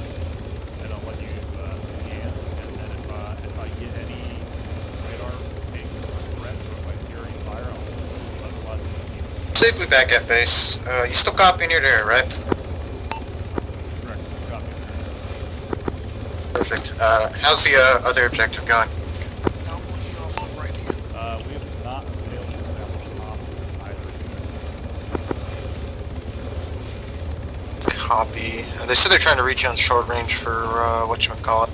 and I'll let you scan, and then if I get any radar ping or threats or if I hear any fire, I'll otherwise I'm gonna keep us Safely back at base. You still copying your there, right? correct. Copy. Perfect. How's the other objective going? Now looking off the right hand. We have not been able to establish an op either. Copy. They said they're trying to reach you on short range for, whatchamacallit.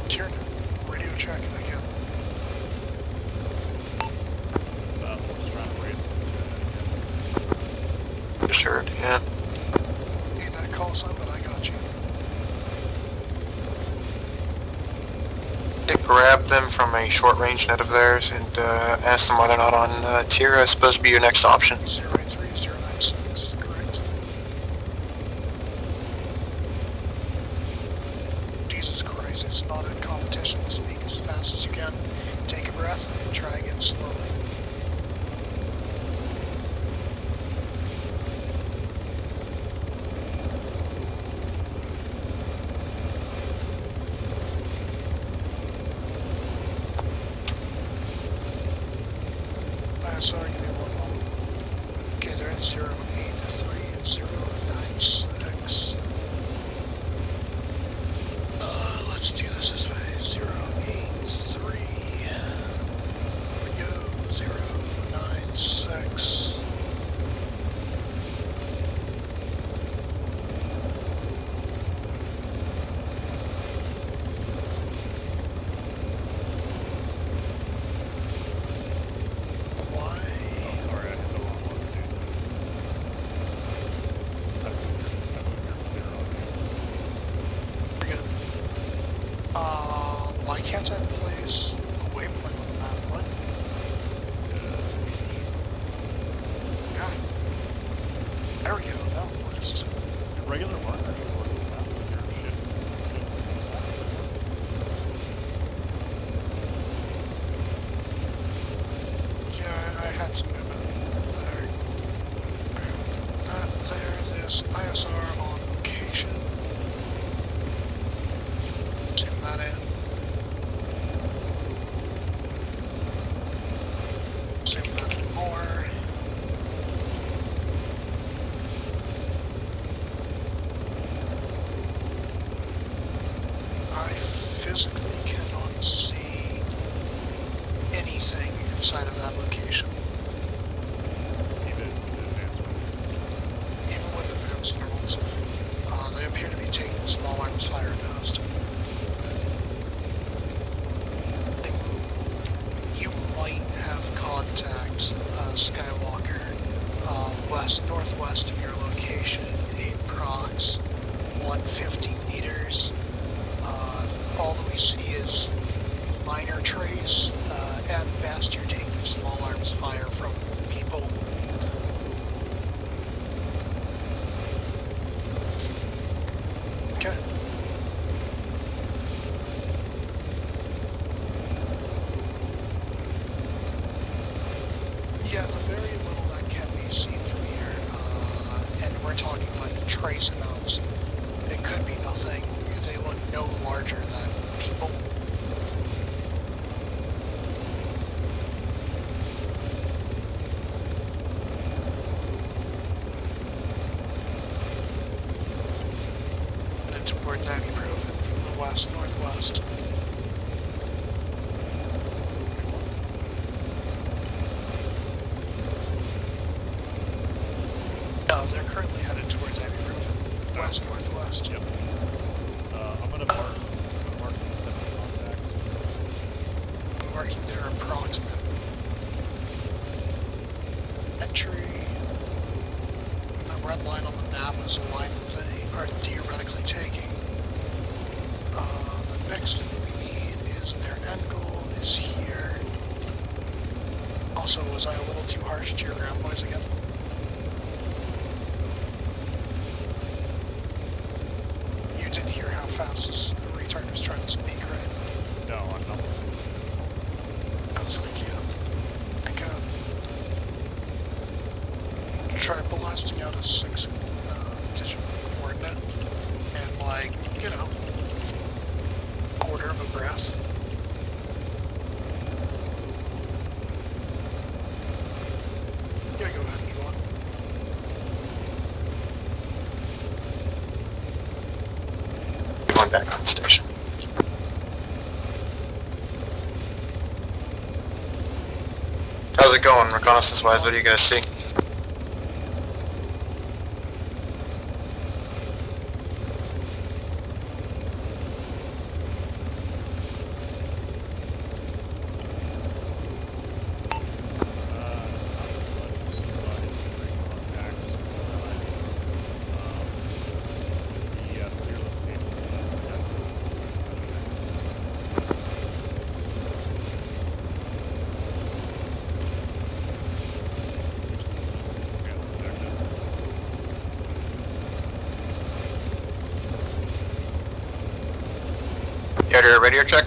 Tiernan, radio check again. We're just trying to raise it again. Just heard, yeah. Need that call sign, but I got you. They grabbed them from a short range net of theirs and asked them why they're not on tier. It's supposed to be your next option. 083096, correct? Jesus Christ, it's not a competition to speak as fast as you can. Take a breath and try again slowly. Sorry, give me one moment. Okay, they're at 083 and 096. Let's do this this way. 083. We go. 096. Why? Oh, sorry, I hit the wrong one, dude. I moved your clear on you. We're good. Why can't I place a waypoint on the map? What? Yeah. There we go. That one placed. Your regular marker, you work with that with your shift. Yeah, I had to move it. There. There, this ISR on location. Zoom that in. Zoom that in more. I physically cannot see anything inside of that location. Even with advanced weapons. Even with advanced thermals, they appear to be taking small arms higher dosed. You might have contact Skywalker west north all that we see is minor trace. At best, you're taking small arms fire from people. Okay. Yeah, the very little that can be seen from here, and we're talking like trace amounts. It could be nothing. They look no larger than people. Headed towards ibuprofen from the west-northwest. No, they're currently headed towards ibuprofen, west-northwest. Yep. I'm gonna mark potential contacts. Marking their approximate entry. The red line on the map is the line that they are theoretically taking. The next thing we need is their end goal is here. Also, was I a little too harsh to your ground boys again? You did hear how fast this retard was trying to speak, right? No, I'm not listening. I was like, yeah. Try blasting out a 6-digit coordinate and, like, you know, quarter of a breath. Yeah, go ahead, you want. Going back on station. How's it going, reconnaissance-wise? What do you guys see? You had your radio check?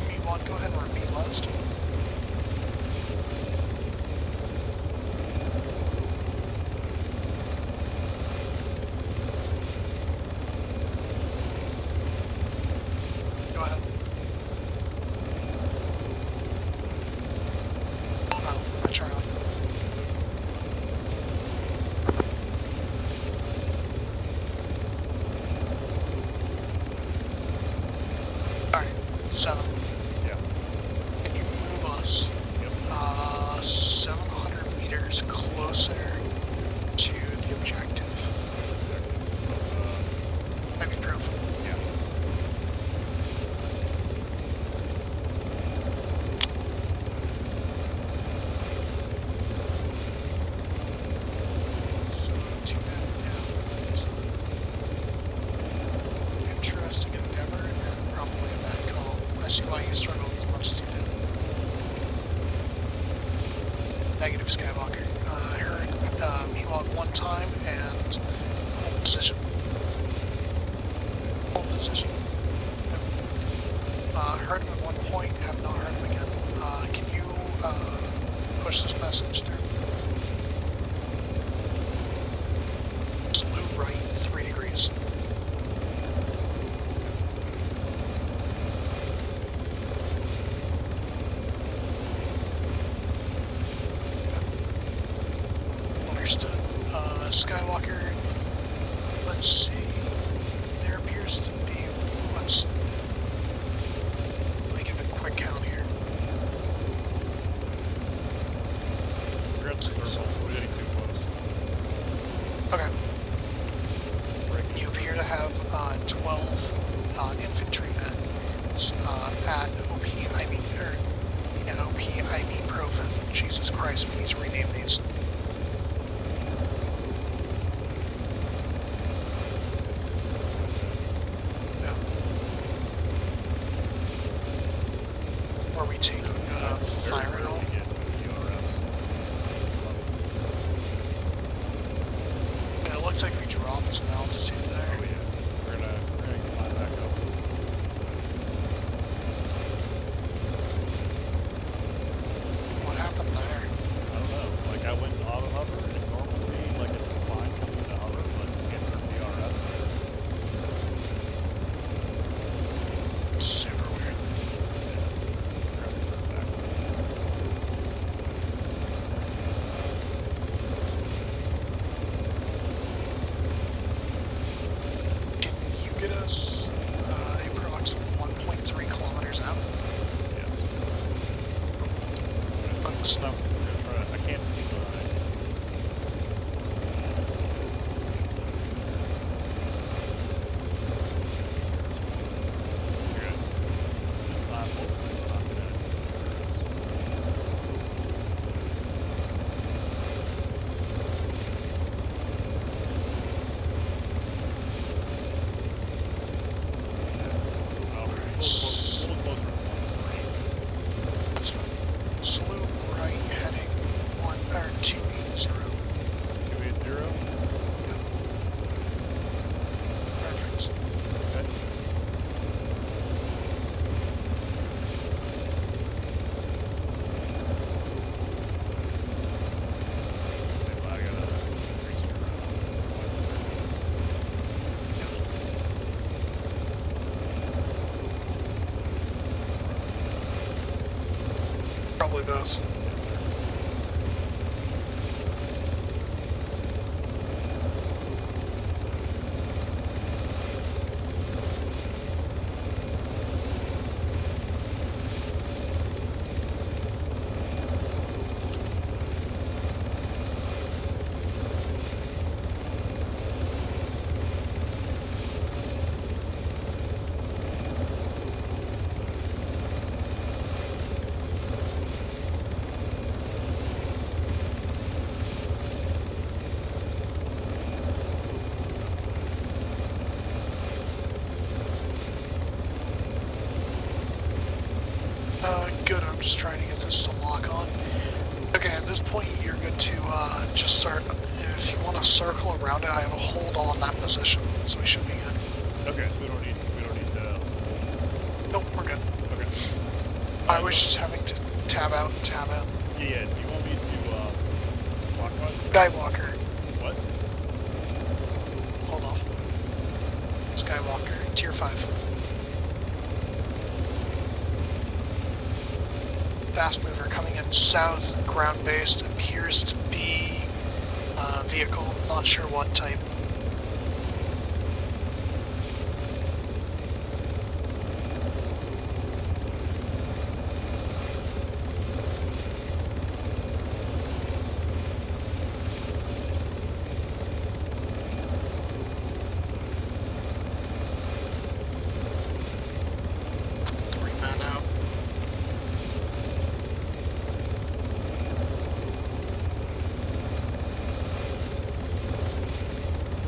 Me1, go ahead and repeat last. Go ahead. Oh, Charlie. Alright, 7. Yeah. Can you move us? Yep. 700 meters closer to the objective. Ibuprofen. Yeah. So, 2 men down. Interesting endeavor and probably a bad call. I see why you struggled as much as you did. Negative, Skywalker. I heard Mewok one time and hold position. Hold position. Yep. Heard him at one point, have not heard him again. Can you push this message through? Move right 3 degrees. Understood. Skywalker, let's see. There appears to be, let me give a quick count here. We're at the circle. We're getting too close. Okay. You appear to have 12 infantrymen at OP ibuprofen. Jesus Christ, we need to rename these. think we dropped some altitude there. Oh yeah, we're gonna climb back up. What happened there? I don't know. Like I went to auto hover, and normally like it's fine coming into hover, but you get your DRS there. Super weird. Can you get us approximately 1.3 kilometers out? Yes. Thanks. No, we're gonna try to, I can't see the line. You're good. This time, hopefully it's not gonna. Yeah. Well, a little closer to 1.3. That's fine. Slow right heading 280. 280. Perfect. Okay. Okay, well, I gotta reach your, Probably both. Good, I'm just trying to get this to lock on. Okay, at this point you're good to just start, if you want to circle around it, I have a hold on that position, so we should be good. Okay, so we don't need to. Nope, we're good. Okay. I was just having to tab out and tab in. Yeah. Do you want me to clockwise? Skywalker, What? hold off. Skywalker, tier 5. Fast mover coming in south, ground based, appears to be vehicle, not sure what type.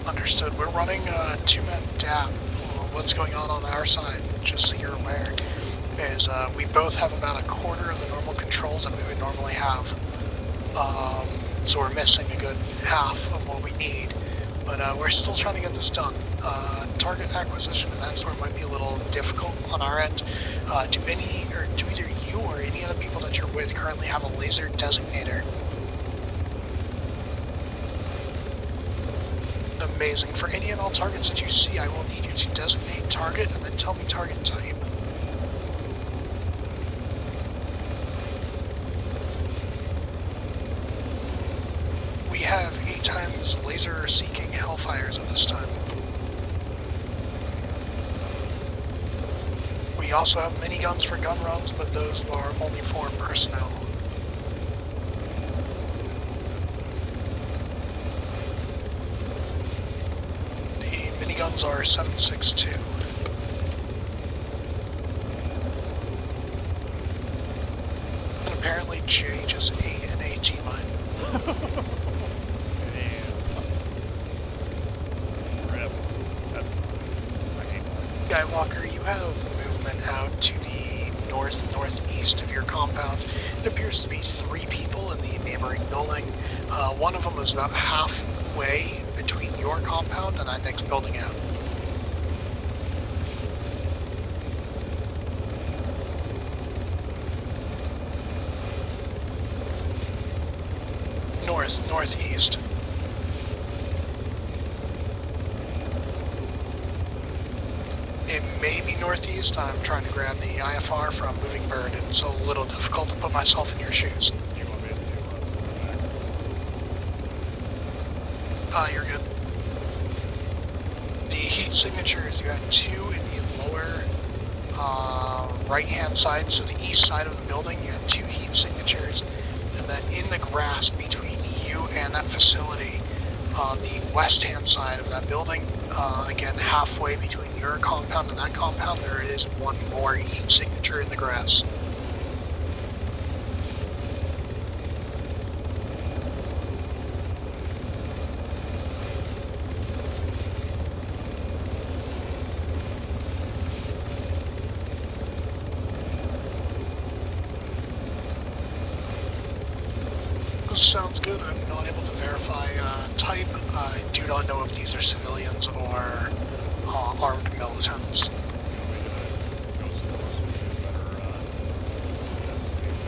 Understood. We're running a 2-man DAP. What's going on our side, just so you're aware, is we both have about a quarter of the normal controls that we would normally have. So we're missing a good half of what we need. But we're still trying to get this done. Target acquisition and that sort might be a little difficult on our end. Do either you or any other people that you're with currently have a laser designator? Amazing. For any and all targets that you see, I will need you to designate target and then tell me target type. We have 8 times laser seeking Hellfires at this time. We also have miniguns for gun runs, but those are only for personnel. Miniguns are 7.62. And apparently J just ate an AT mine. Damn. Rip. That's nice. I hate mines. Skywalker, you have movement out to the northeast of your compound. It appears to be 3 people in the neighboring building. One of them is about halfway between your compound and that next building out. Northeast. It may be northeast. I'm trying to grab the IFR from Moving Bird. It's a little difficult to put myself in your shoes. Do you want me to swing back? You're good. The heat signatures, you have 2 in the lower right-hand side, so the east side of the building, you have 2 heat signatures, and then in the grass between you and that facility, on the west-hand side of that building, again, halfway between your compound and that compound, there is 1 more heat signature in the grass. Sounds good. I'm not able to verify type. I do not know if these are civilians or armed militants.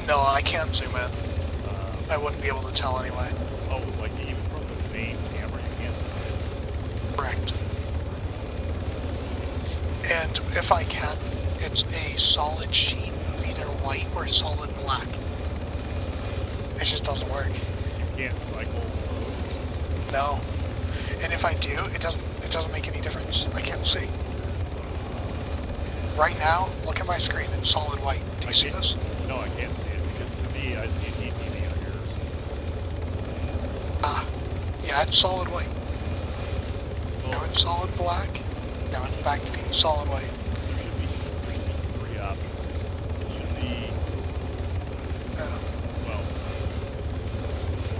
No, I can't zoom in. I wouldn't be able to tell anyway. Oh, like even from the main camera, you can't see it. Correct. And if I can, it's a solid sheet of either white or solid black. It just doesn't work. You can't cycle modes. No. And if I do, it doesn't make any difference. I can't see. Right now, look at my screen. It's solid white. Do you see this? No, I can't see it because to me, I see a DTV on yours. Ah. Yeah, it's solid white. Well, Now it's solid black. Now it's back to being solid white. there should be 3 options. It should be, well,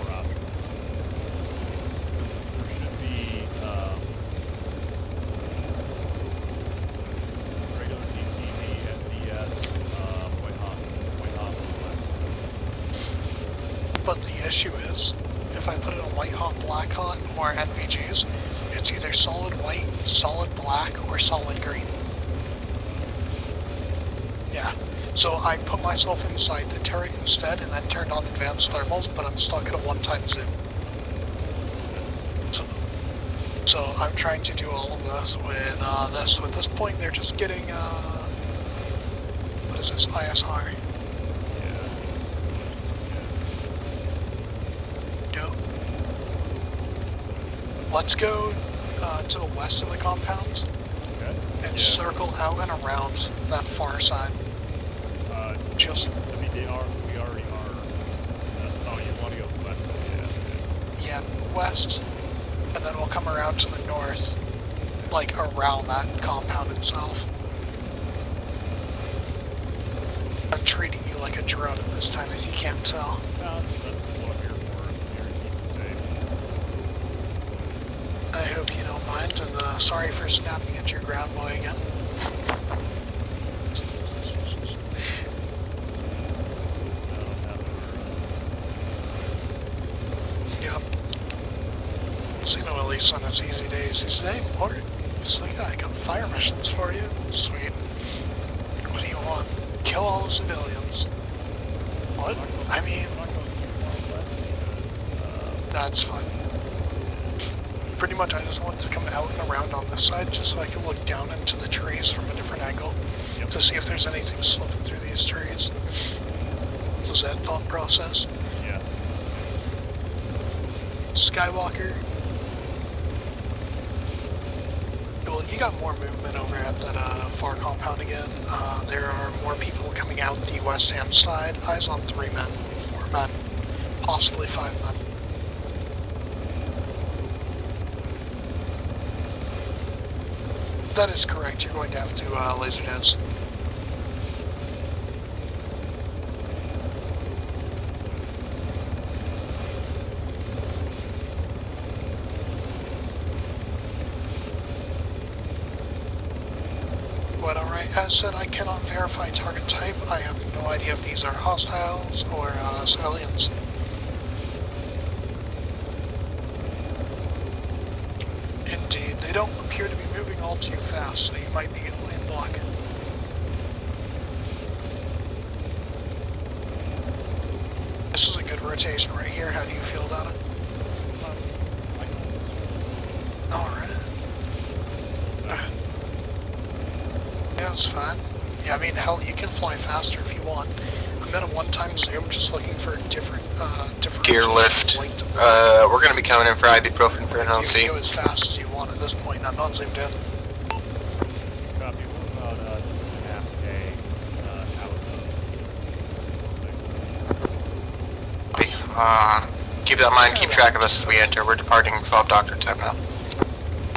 4 options. There should be regular DTV, SDS, white hot, black. But the issue is, if I put it on white hot, black hot, or NVGs, it's either solid white, solid black, or solid green. Yeah. So I put myself inside the turret instead and then turned on advanced thermals, but I'm stuck at a 1-time zoom. So I'm trying to do all of this with this. So at this point, they're just getting, what is this, ISR? Go. Let's go to the west of the compound Okay. and circle out and around that far side. Just, I mean, we already are. Oh, you want to go west? Yeah. yeah, west, and then we'll come around to the north, like around that compound itself. I'm treating you like a drone at this time, if you can't tell. No, that's what I'm here for. I'm here to keep you safe. I hope you don't mind, and sorry for snapping at your ground boy again. Yep. So, you know, at least on its easy days, he's hey, Lord. He's like, I got fire missions for you. Sweet. What do you want? Kill all the civilians. What? I mean, I'm not going too far west because, that's fine. Pretty much I just want to come out and around on this side just so I can look down into the trees from a different angle to see if there's anything slipping through these trees. Was that thought process? yeah. Skywalker. Well, you got more movement over at that far compound again. There are more people coming out the west-hand side. Eyes on 3 men, 4 men, possibly 5 men. That is correct. You're going to have to laser dance. But alright, as said, I cannot verify target type. I have no idea if these are hostiles or civilians. Indeed, they don't appear to be moving all too fast, so you might be in luck. This is a good rotation right here. How do you feel about it? Alright. Yeah, it's fine. Yeah, I mean, hell, you can fly faster if you want. I'm at a one-time zoom, just looking for different Gear lift. We're gonna be coming in for ibuprofen for an You can LC. go as fast as you want at this point. I'm not zoomed in. Copy. What about 2.5 day out of Keep that in mind, keep track of us as we enter. We're departing 12 Doctor time now.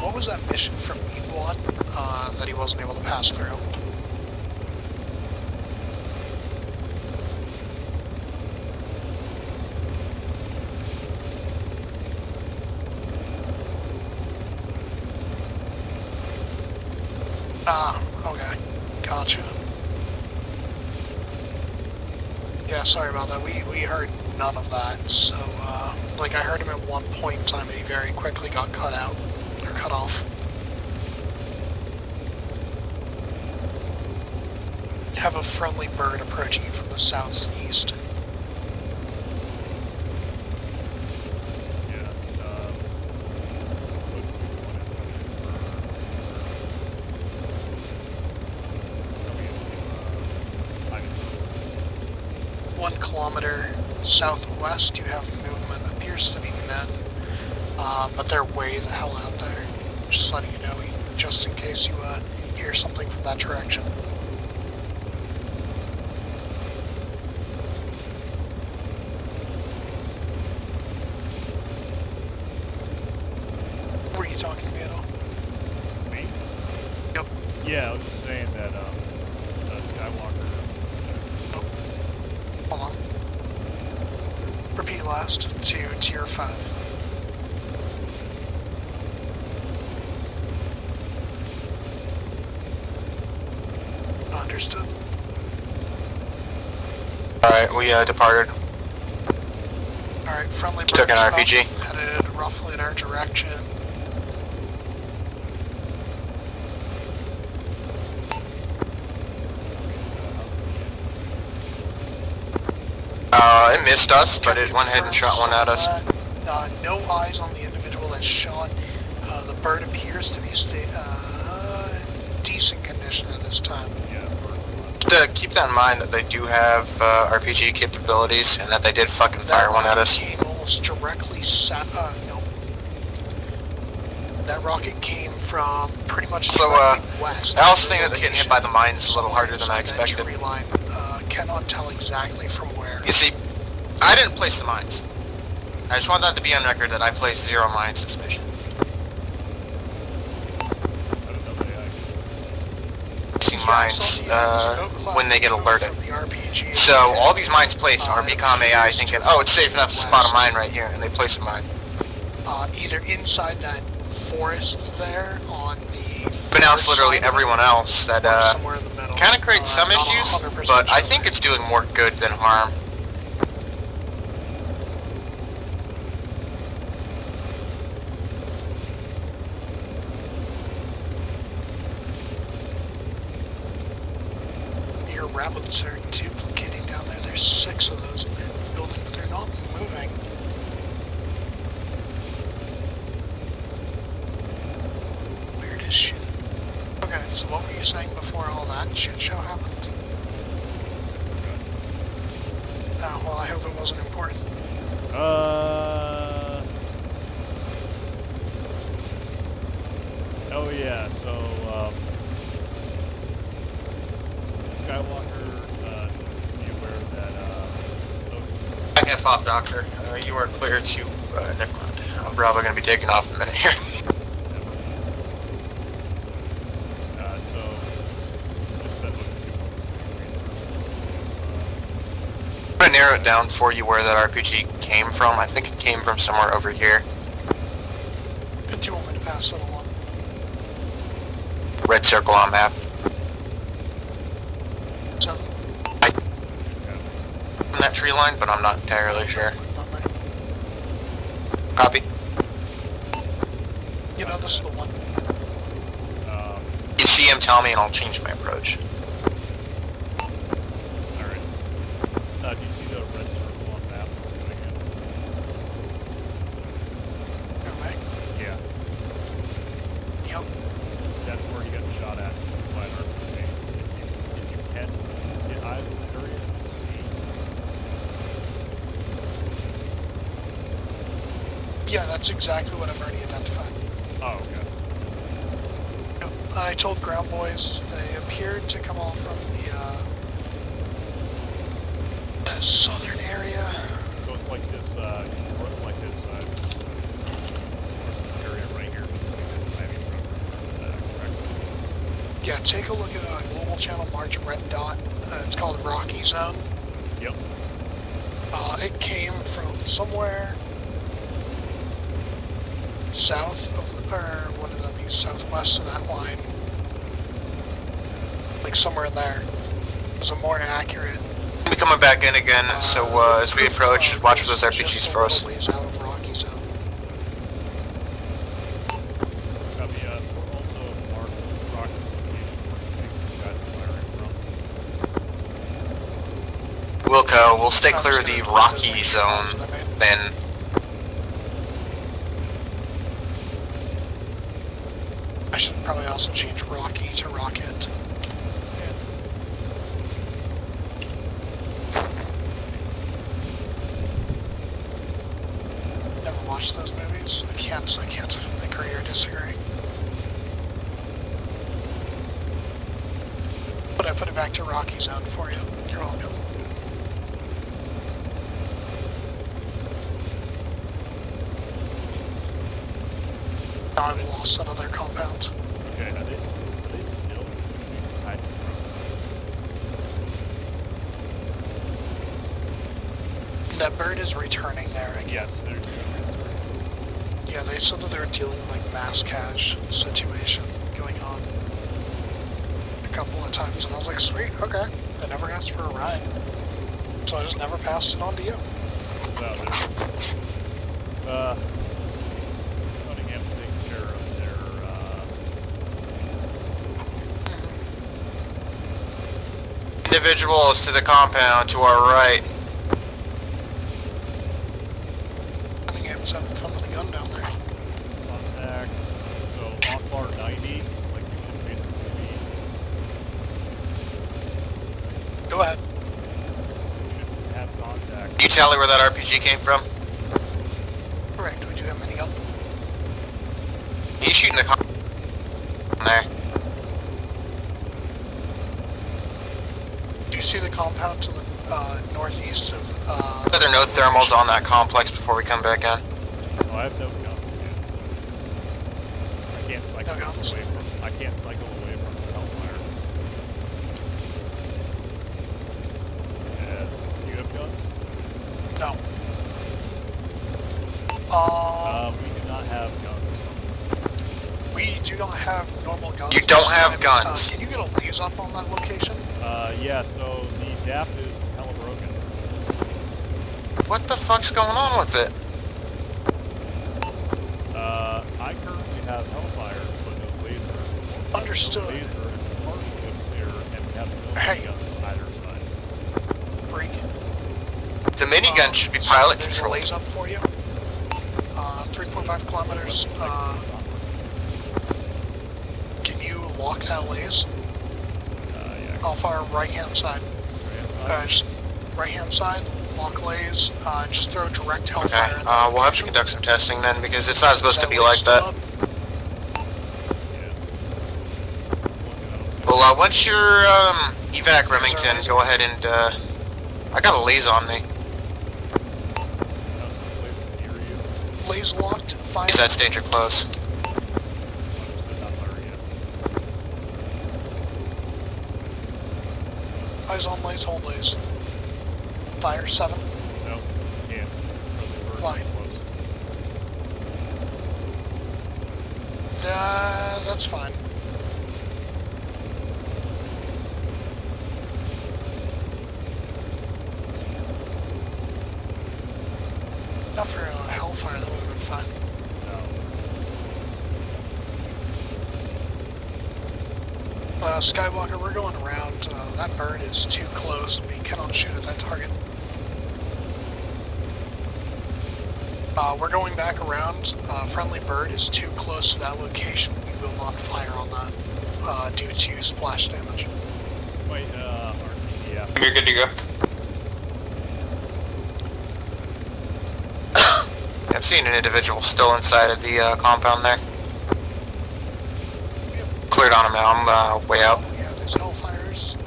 What was that mission from Equan that he wasn't able to pass through? Ah, okay. Gotcha. Yeah, sorry about that. We heard none of that, so, like, I heard him at one point in time and he very quickly got cut out, or cut off. You have a friendly bird approaching you from the southeast. One kilometer southwest, you have movement. Appears to be men, but they're way the hell out there. Just letting you know, just in case you hear something from that direction. Were you talking to me at all? Me? Yep. Yeah, I was just saying that Skywalker. Hold on. Repeat last to tier 5. Understood. Alright, we departed. Alright, friendly bird Took an stop, RPG. headed roughly in our direction. It missed us, but it went ahead and shot one at us. No eyes on the individual that shot. The bird appears to be decent condition at this time. Keep that in mind that they do have RPG capabilities and that they did fucking fire one at us. Came almost directly no. That rocket came from pretty much So, west. I also think that getting hit by the mines is a little harder than I expected. Line, cannot tell exactly from where. You see, I didn't place the mines. I just want that to be on record that I placed 0 mines this mission. See mines when they get alerted. So all these mines placed are BCOM AI thinking, oh, it's safe enough to spot a mine right here, and they place a mine. Either inside that forest there on the... But now it's literally everyone else that kind of creates some issues, but I think it's doing more good than harm. Your rabbits are duplicating down there. There's 6 of those in the building, but they're not moving. Weird as shit. Okay, so what were you saying before all that shit show happened? Oh, well, I hope it wasn't important. Oh yeah, so, Skywalker, be aware that, Back at Pop Doctor, you are clear to, never mind. I'm probably going to be taking off in a minute here. so, just that I'm going to narrow it down for you where that RPG came from. I think it came from somewhere over here. Do you want me to pass it along? Red circle on map. So, In that tree line, but I'm not entirely sure. Copy. You know, this is the one. You see him, tell me, and I'll change my approach. Alright. Do you see the red circle on the map going in? Okay. Yeah. Yep. That's where he got shot at by an RPG. If you can get eyes in the area and see. Yeah, that's exactly what I've already identified. Oh, okay. Yep. I told ground boys they appeared to come all from the southern area. So it's like this, area right here between this timing river. Is that correct? Yeah, take a look at global channel margin red dot. It's called Rocky Zone. Yep. It came from somewhere south of, or what does that mean, southwest of that line. Like somewhere in there. Is a more accurate. We're coming back in again, so as we approach, watch for those RPGs for us. Ways out of Rocky Zone. Copy, we're also marked the approximate location where you think the guys are firing from. Wilco, we'll stay clear of the Rocky Zone, then. I should probably also change Rocky to Rocket. Never watched those movies. I can't agree or disagree. But I put it back to Rocky Zone for you. You're welcome. Now I've lost another compound. Okay, are they still shooting behind the road? That bird is returning there again. Yes, they're doing Yeah, they said that they were dealing with like mass cash situation going on a couple of times, and I was like, sweet, okay. I never asked for a ride, so I just never passed it on to you. No, Cunningham's taking care of their, Individuals to the compound to our right. Cunningham's having fun with a gun down there. contact. So, on far 90, like, you should basically be... Go ahead. You should have contact. Can you tell me where that RPG came from? Correct, we do have minigun. He's shooting the there. Do you see the compound to the northeast of, Are there no thermals on that complex before we come back in? Oh, I have no guns, dude. I can't cycle No guns? away from... I can't cycle away from the Hellfire. Do you have guns? No. We do not have guns. We do not have normal guns. You don't have guns. Can you get a laser up on that location? Yeah, so the DAP is hella broken. What the fuck's going on with it? I currently have Hellfire, but no laser. Understood. No laser and partially clear, and we have no Hey. guns on either side. Break. The minigun should be pilot There's a controlled. laser up for you. 3.5 kilometers. Can you lock that laser? Yeah. How far right hand side? Just right hand side. Lock lays. Just throw direct hellfire. Okay, in that we'll have to location. conduct some testing then because it's not supposed to be lays like still that. up? Well, once you're evac Remington, go ahead and I got a laser on me. Lays locked. Fire. That's danger close. Eyes on lays. Hold lays. Fire 7. No, can't. Fine. That's fine. Not for Hellfire, that would have been fine. No. Skywalker, we're going around. That bird is too close. We cannot shoot at that target. We're going back around. Friendly bird is too close to that location. We will not fire on that due to splash damage. Wait, RTD, You're good to go. I'm seeing an individual still inside of the compound there. Cleared on him now. I'm way out. Yeah, there's hellfires.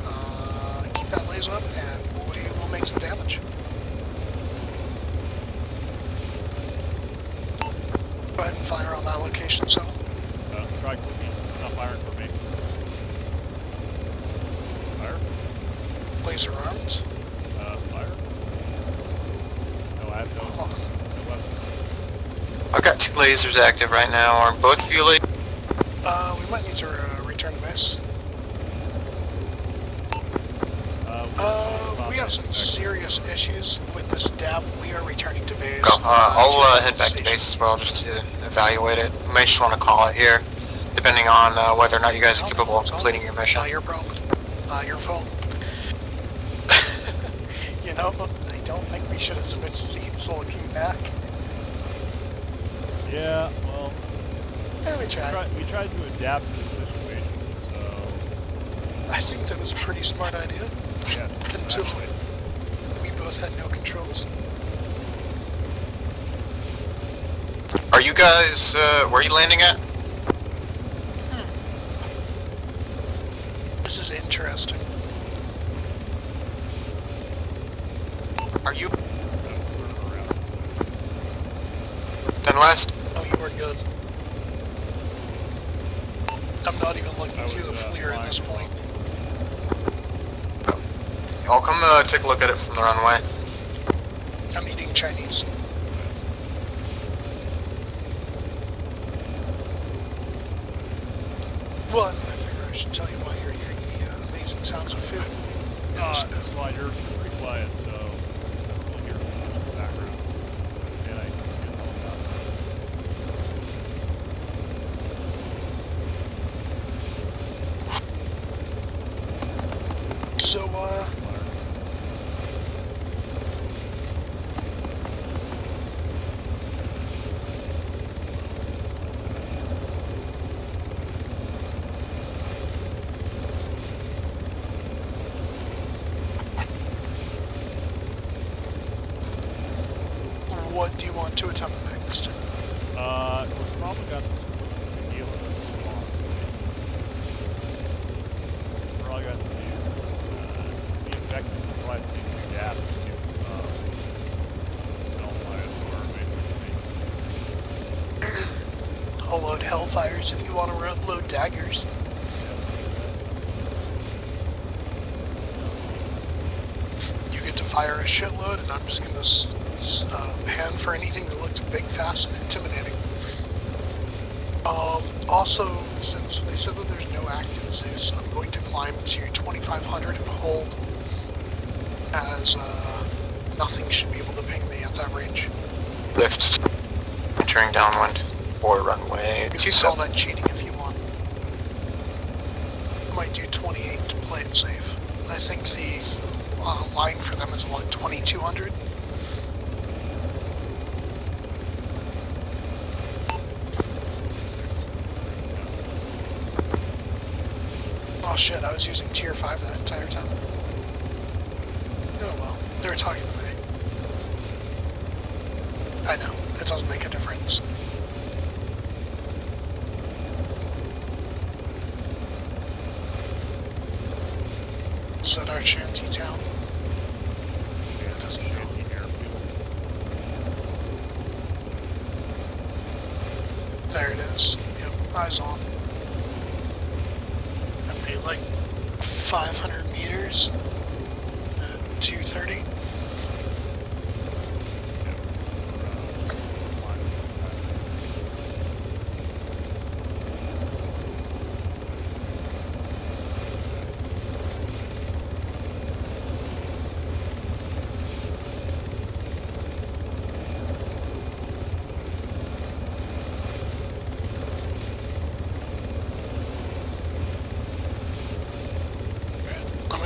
Keep that laser up and we will make some damage. Go ahead and fire on that location, so. try clicking. It's not firing for me. Fire. Laser arms. Fire. No, I have no weapons. I've got 2 lasers active right now. Are both of you lasers? We might need to return to base. We have some serious issues with this dab. We are returning to base. Go. I'll head back to base as well just to evaluate it. You may just want to call it here, depending on whether or not you guys are capable of completing your mission. Not your problem. Your phone. You know, I don't think we should have switched seats looking back. Yeah, well, Yeah, we tried. we tried to adapt to the situation, so... I think that was a pretty smart idea. Yes, Until actually. we both had no controls. Are you guys, where are you landing at? This is interesting. Are you? We're around. Then last? Oh, you were good. I'm not even looking I through was, the FLIR at this flying point. I'll come take a look at it from the runway. I'm eating Chinese. Well, I figure I should tell you why you're hearing the amazing sounds of food. That's fine, you're pretty quiet, so I don't really hear much in the background. And I get all about So, fire. what do you want to attempt next? We're probably got this deal with this response. We're all got to do, be effective and probably need to adapt to, self-ISR, basically. I'll load Hellfires if you want to load daggers. You get to fire a shitload, and I'm just gonna pan for anything that looks big, fast, and intimidating. Also, since they said that there's no active Zeus, I'm going to climb to 2500 and hold, as nothing should be able to ping me at that range. Lift. Entering downwind. Or runway. You can call that cheating if you want. Might do 28 to play it safe. I think the line for them is what, 2200? Oh shit, I was using tier 5 that entire time. Oh well, they were talking to me. I know, it doesn't make a difference. Set our shanty town. That doesn't go. There it is. Yep, eyes on. That'd be like 500 meters at 230.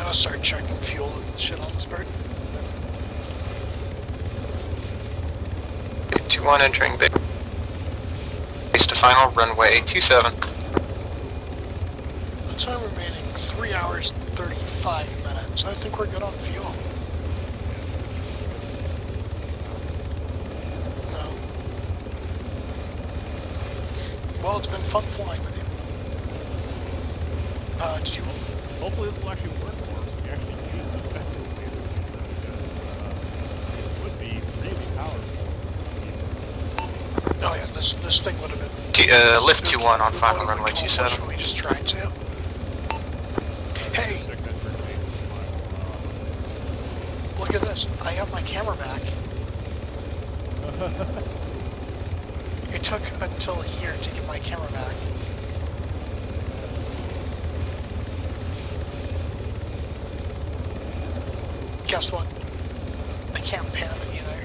gonna start checking fuel and shit on this bird. 2-1 entering base to final runway 27. The time remaining 3 hours 35 minutes. I think we're good on fuel. No. Well, it's been fun flying with you. Did you? Hopefully this will actually work for us. We can actually use it effectively in the future because it would be really powerful. Oh yeah, this thing would have been. Lift 2-1 on final runway 27. We just tried to. Hey, Check that for base final. look at this. I have my camera back. It took until here to get my camera back. Guess what? I can't pan it either.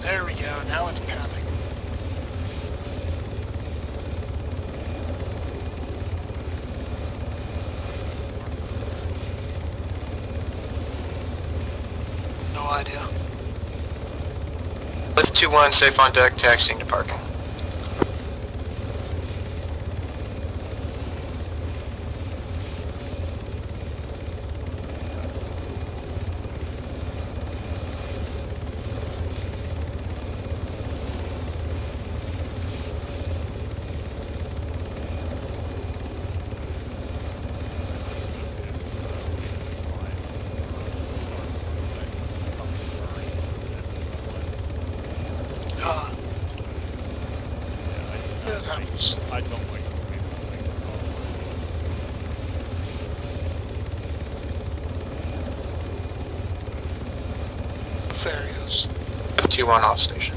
There we go, now it's panning. No idea. Lift 2-1, safe on deck, taxiing to parking. Yeah, that was... I don't like the way this thing is Fair use. Lift 2-1 off station.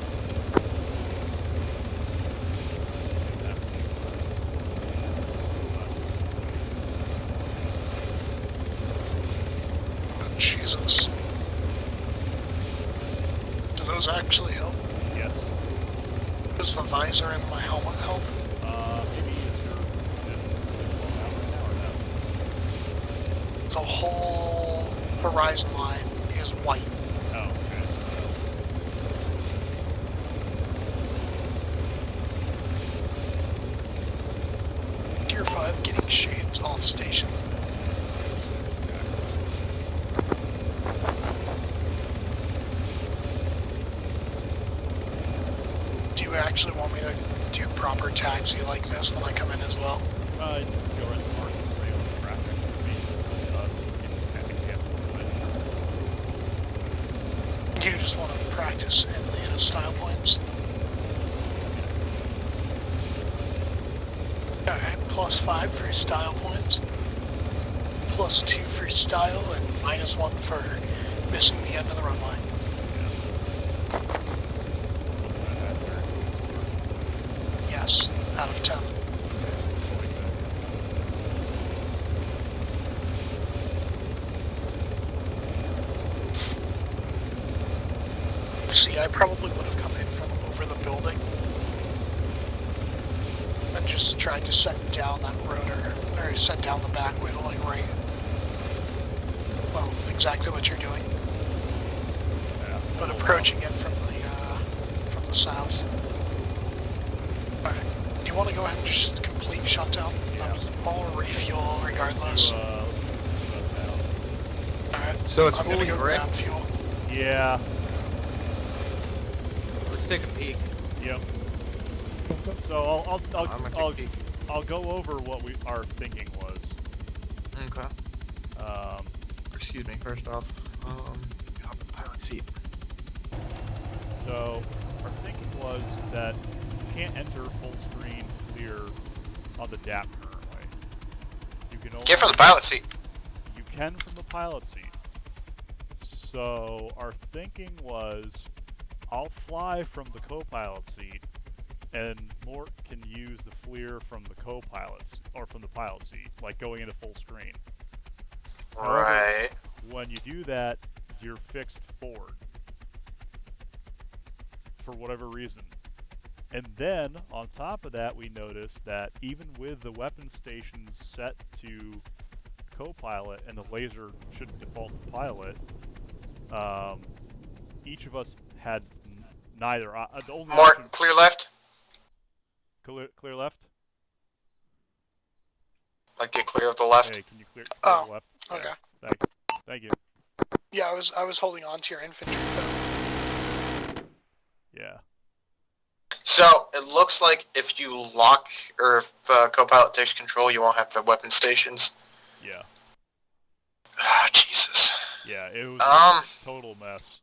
Oh, Jesus. Do those actually help? Yes. Does the visor and my helmet help? Maybe is your vision blown out right now or no? The whole horizon line is white. Oh, okay. Tier 5 getting shades off station. Do you actually want me to do proper taxi like this when I come in as well? Go right to park and stay on the traffic. I mean, only us. I can't do it. You just want to practice in the style points. Alright, +5 for style points, +2 for style, and -1 for missing the end of the runway. Yes, out of 10. See, I probably would have come in from over the building and just tried to set down that rotor, or set down the back wheel, like right. Well, exactly what you're doing. Yeah. But approaching it from the south. Alright, do you want to go ahead and just complete shutdown? Yeah. I'll refuel regardless. Alright, So it's I'm fully gonna go bricked? grab fuel. Yeah. Let's take a peek. Yep. So I'm gonna take a peek. I'll go over what our thinking was. Okay. Um, Excuse me, first off. Hop in the pilot seat. So our thinking was that you can't enter full screen clear on the DAP currently. You can only Get from the pilot seat. You can from the pilot seat. So our thinking was, I'll fly from the co-pilot seat, and Mort can use the FLIR from the co-pilots, or from the pilot seat, like going into full screen. However, Right. when you do that, you're fixed forward. For whatever reason. And then, on top of that, we noticed that even with the weapon stations set to co-pilot and the laser should default to pilot, each of us had neither. The only Mort, option, clear left. clear left. Like get clear of the left. Hey, can you clear Oh, the left? okay. Yeah, thank you. Yeah, I was holding on to your infantry though. Yeah. So it looks like if you lock or if co-pilot takes control, you won't have the weapon stations. Yeah. Ah, Jesus. Yeah. It was a total mess.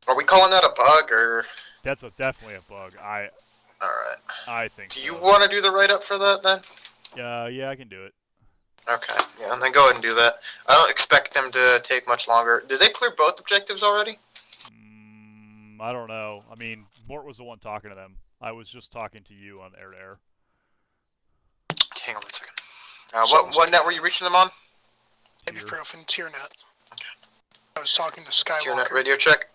Are we calling that a bug or? That's definitely a bug. All right. I think. Do so. you want to do the write-up for that then? Yeah, I can do it. Okay. Yeah, and then go ahead and do that. I don't expect them to take much longer. Did they clear both objectives already? I don't know. I mean, Mort was the one talking to them. I was just talking to you on air-to-air. Hang on 1 second. What net were you reaching them on? Ibuprofen, tier net. Okay. I was talking to Skywalker. Tier net radio check.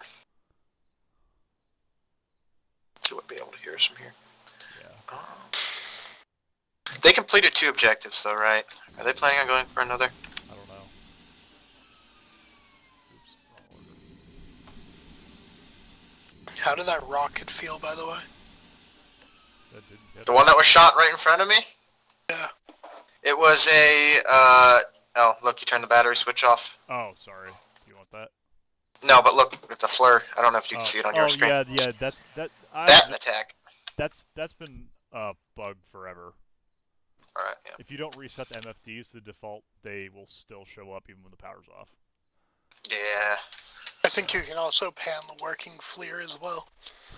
He would be able to hear us from here. Yeah. They completed 2 objectives though, right? Are they planning on going for another? I don't know. Oops, wrong order. How did that rocket feel, by the way? That didn't hit The one that was shot right in front of me? Yeah. It was a, oh, look, you turned the battery switch off. Oh, sorry. You want that? No, but look, it's a FLIR. I don't know if you can see it on your screen. yeah, that's That an attack. That's been bugged forever. Alright, yeah. If you don't reset the MFDs to the default, they will still show up even when the power's off. Yeah. I think you can also pan the working FLIR as well.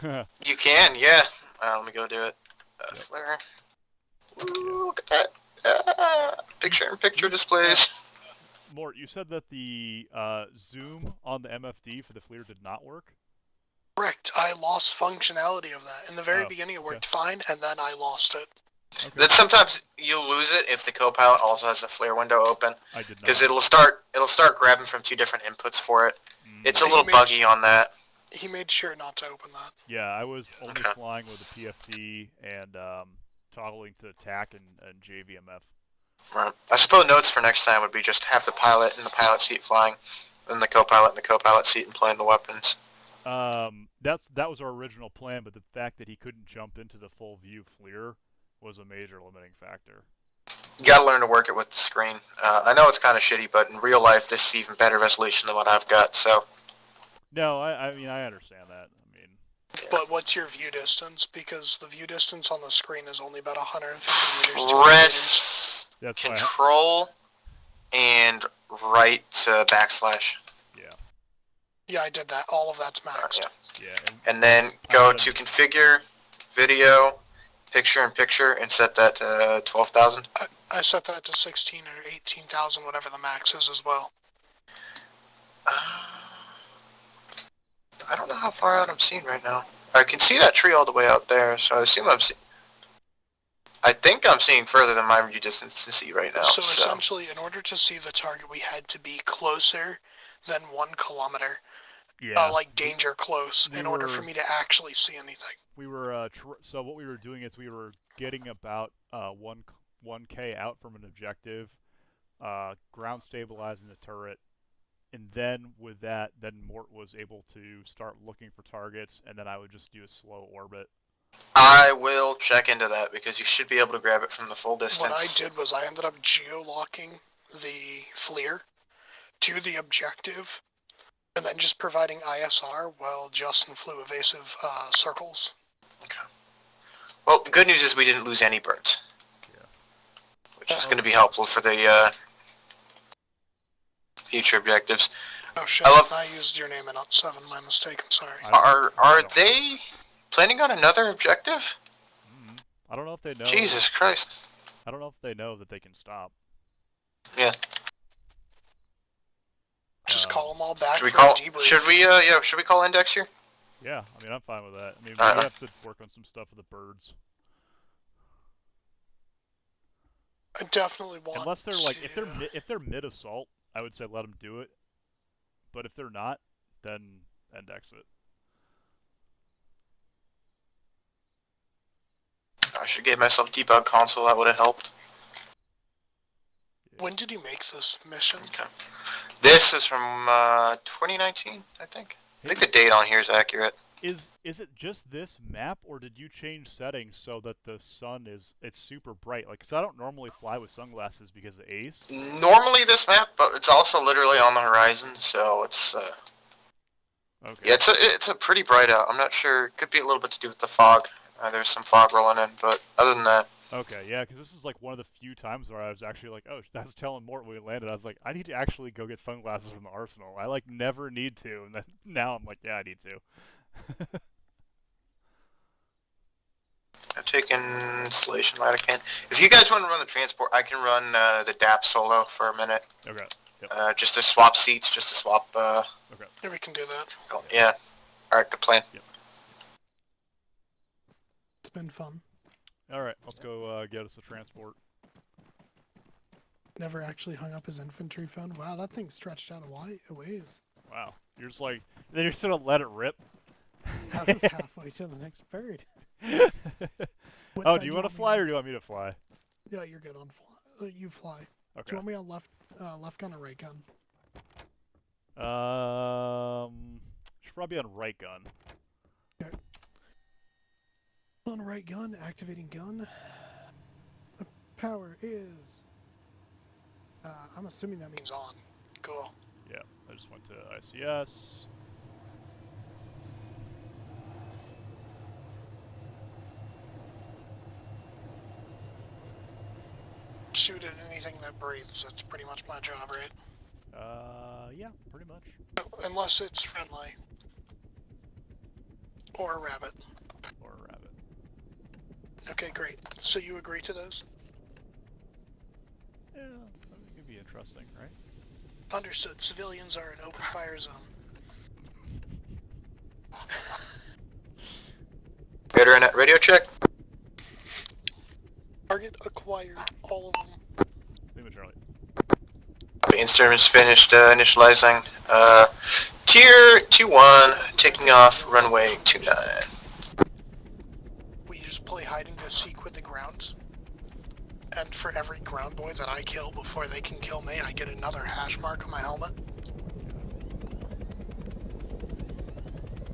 You can, yeah. Let me go do it. FLIR. Ooh, look at that. Picture-in-picture displays. Mort, you said that the zoom on the MFD for the FLIR did not work? Correct. I lost functionality of that. In the very beginning it worked fine, and then I lost it. Okay. Then sometimes you'll lose it if the co-pilot also has the FLIR window open. I did not. Because it'll start grabbing from 2 different inputs for it. It's a little buggy on that. He made sure not to open that. Yeah, I was only flying with the PFD and toggling to TAC and JVMF. Right. I suppose notes for next time would be just have the pilot in the pilot seat flying, then the co-pilot in the co-pilot seat and playing the weapons. That was our original plan, but the fact that he couldn't jump into the full view FLIR was a major limiting factor. You gotta learn to work it with the screen. I know it's kind of shitty, but in real life this is even better resolution than what I've got, so... No, I mean, I understand that. I mean... Yeah. But what's your view distance? Because the view distance on the screen is only about 150 meters. Press That's control and right to backslash. Yeah. Yeah, I did that. All of that's maxed. Yeah. And then go to configure, video, picture-in-picture, and set that to 12,000. I set that to 16 or 18,000, whatever the max is as well. I don't know how far out I'm seeing right now. I can see that tree all the way out there, so I assume I think I'm seeing further than my view distance to see right now. So essentially, in order to see the target, we had to be closer than 1 kilometer. Yeah. Like danger close, in order for me to actually see anything. We were so what we were doing is we were getting about 1K out from an objective, ground stabilizing the turret, and then with that, then Mort was able to start looking for targets, and then I would just do a slow orbit. I will check into that because you should be able to grab it from the full distance. What I did was I ended up geolocking the FLIR to the objective, and then just providing ISR while Justin flew evasive circles. Okay. Well, the good news is we didn't lose any birds. Yeah. Which is going to be helpful for the future objectives. Oh shit, I used your name and not 7, my mistake, I'm sorry. Are they planning on another objective? I don't know if they know. Jesus Christ. I don't know if they know that they can stop. Yeah. Just call them all back. Should we call? Should we? Should we call Index here? Yeah, I mean, I'm fine with that. I mean, we Uh-uh. have to work on some stuff with the birds. I definitely want. Unless they're like, to- if they're mid assault, I would say let them do it. But if they're not, then end exit. I should get myself debug console. That would have helped. When did you make this mission? Okay. This is from 2019, I think. I think the date on here is accurate. Is it just this map, or did you change settings so that the sun it's super bright? Like, 'cause I don't normally fly with sunglasses because of Ace. Normally this map, but it's also literally on the horizon, so it's Okay. yeah, it's a pretty bright out. I'm not sure. It could be a little bit to do with the fog. There's some fog rolling in, but other than that, Okay, yeah, because this is like one of the few times where I was actually like, oh, I was telling Mort when we landed, I was like, I need to actually go get sunglasses from the arsenal. I like never need to, and then now I'm like, yeah, I need to. I've taken installation light. I can. If you guys want to run the transport, I can run the DAP solo for a minute. Okay. Yep. Just to swap seats, just to swap. Okay. Yeah, we can do that. Oh, yeah. All right, good plan. Yep. It's been fun. All right, let's go get us a transport. Never actually hung up his infantry phone. Wow, that thing stretched out a ways. Wow, you're just like, then you're just gonna let it rip. I was halfway to the next bird. What Oh, side do you want to me fly on? or do you want me to fly? Yeah, you're good on fly. You fly. Do Okay. you want me on left gun or right gun? Should probably be on right gun. On right gun, activating gun. The power is. I'm assuming that means on. Cool. Yeah, I just went to ICS. Shoot at anything that breathes. That's pretty much my job, right? Yeah, pretty much. Unless it's friendly. Or a rabbit. Or a rabbit. Okay, great. So you agree to those? Yeah, that could be interesting, right? Understood. Civilians are an open fire zone. Internet radio check. Target acquired. All of them. Leave it, Charlie. The instrument's finished initializing. Tier 2-1, taking off runway 29. We just play hide and go seek with the grounds. And for every ground boy that I kill before they can kill me, I get another hash mark on my helmet.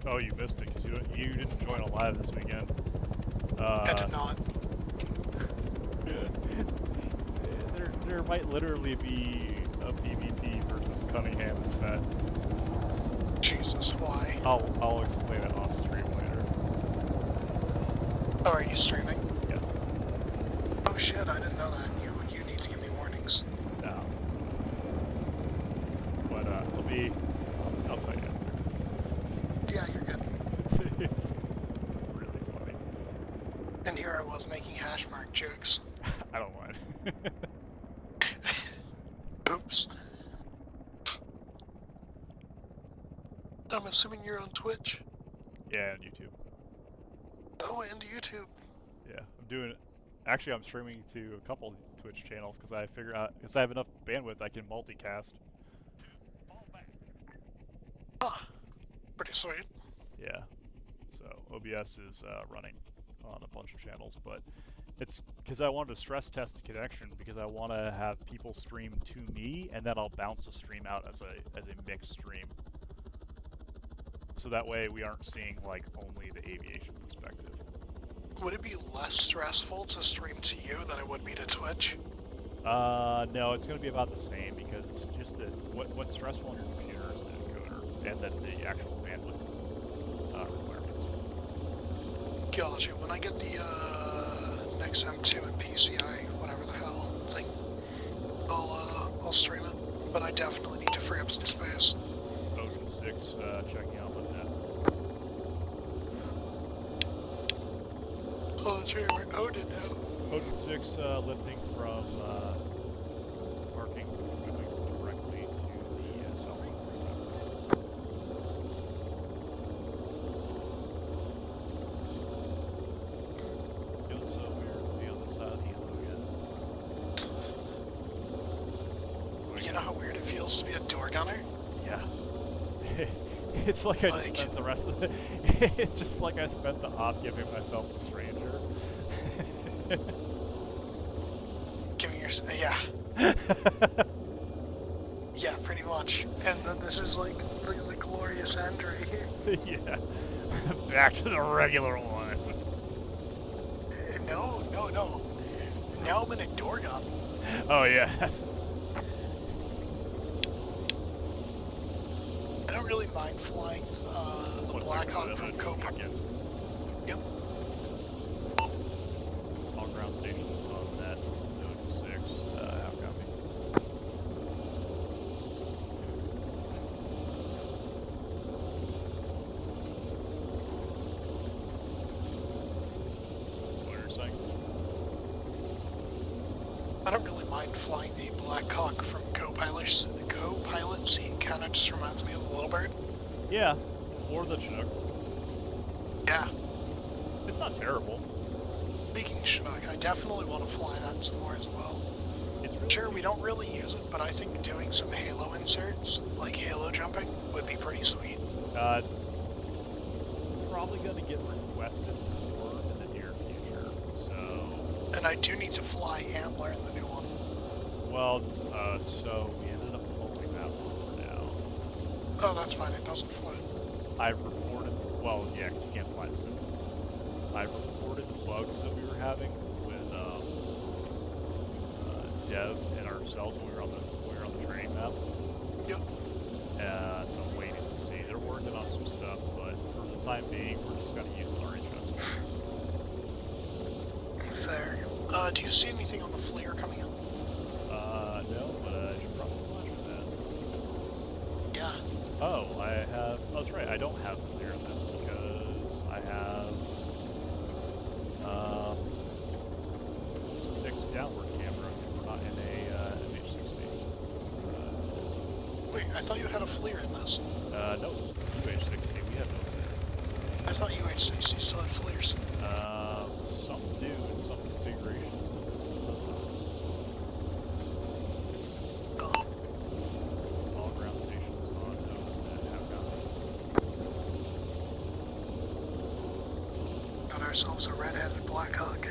Oh, you missed it because you didn't join Alive this weekend. I did not. There might literally be a PvP versus Cunningham and Fett. Jesus, why? I'll explain it off stream later. Oh, are you streaming? Yes. Oh shit, I didn't know that. You need to give me warnings. No. But I'll tell you after. Yeah, you're good. It's really funny. And here I was making hash mark jokes. I don't mind. Oops. I'm assuming you're on Twitch? Yeah, on YouTube. Oh, and YouTube. Yeah, I'm doing it. Actually, I'm streaming to a couple Twitch channels because I figure out because I have enough bandwidth I can multicast. Ah, pretty sweet. Yeah. So OBS is running on a bunch of channels, but it's because I wanted to stress test the connection because I want to have people stream to me and then I'll bounce the stream out as a mixed stream. So that way we aren't seeing like only the aviation perspective. Would it be less stressful to stream to you than it would be to Twitch? No, it's going to be about the same because it's just that what's stressful on your computer is the encoder and then the actual bandwidth requirements. Gotcha. When I get the next M2 and PCI, whatever the hell thing, I'll stream it. But I definitely need to free up some space. Ocean 6 checking out with that. Oh, that's right, we're Odin now. Ocean 6 lifting from parking, going directly to the southwest. supposed to be a door gunner? Yeah. It's like I just Like- spent the rest of the. It's just like I spent the op giving myself a stranger. Giving your yeah, yeah, pretty much. And then this is like the glorious end right here. Yeah. Back to the regular one. No. Now I'm in a door gun. Oh yeah. I don't really mind flying the Blackhawk from Copa. Yep. All ground stations on that. Zone 6. How copy? What are you saying? I don't really mind flying the Blackhawk from co-pilot seat. Kind of just reminds me of the Little Bird. Yeah. Or the Chinook. Yeah. It's not terrible. Speaking of Chinook, I definitely want to fly that some more as well. It's really Sure, we don't really use it, but I think doing some Halo inserts, like Halo jumping, would be pretty sweet. It's probably going to get requested more in the near future. So, And I do need to fly Ambler in the new one. well, so we ended up pulling that one for now. Oh, that's fine, it doesn't float. I reported, well, yeah, 'cause you can't fly the sim. I reported the bugs that we were having with Dev and ourselves when we were on the training map. Yep. So I'm waiting to see. They're working on some stuff, but for the time being, we're just going to use our HS. Fair. Do you see anything on the flare coming up? No, but I should probably watch for that. Yeah. Oh, I have. Oh, that's right. I don't have clear on this because I have a fixed downward camera. We're not in a MH60. Wait, I thought you had a flare in this. No, UH60. We have no clear. I thought UH60 still had flares. Some do in some configurations, but this one does not. Oh, All ground stations on node that have gone. got ourselves a red-headed Blackhawk.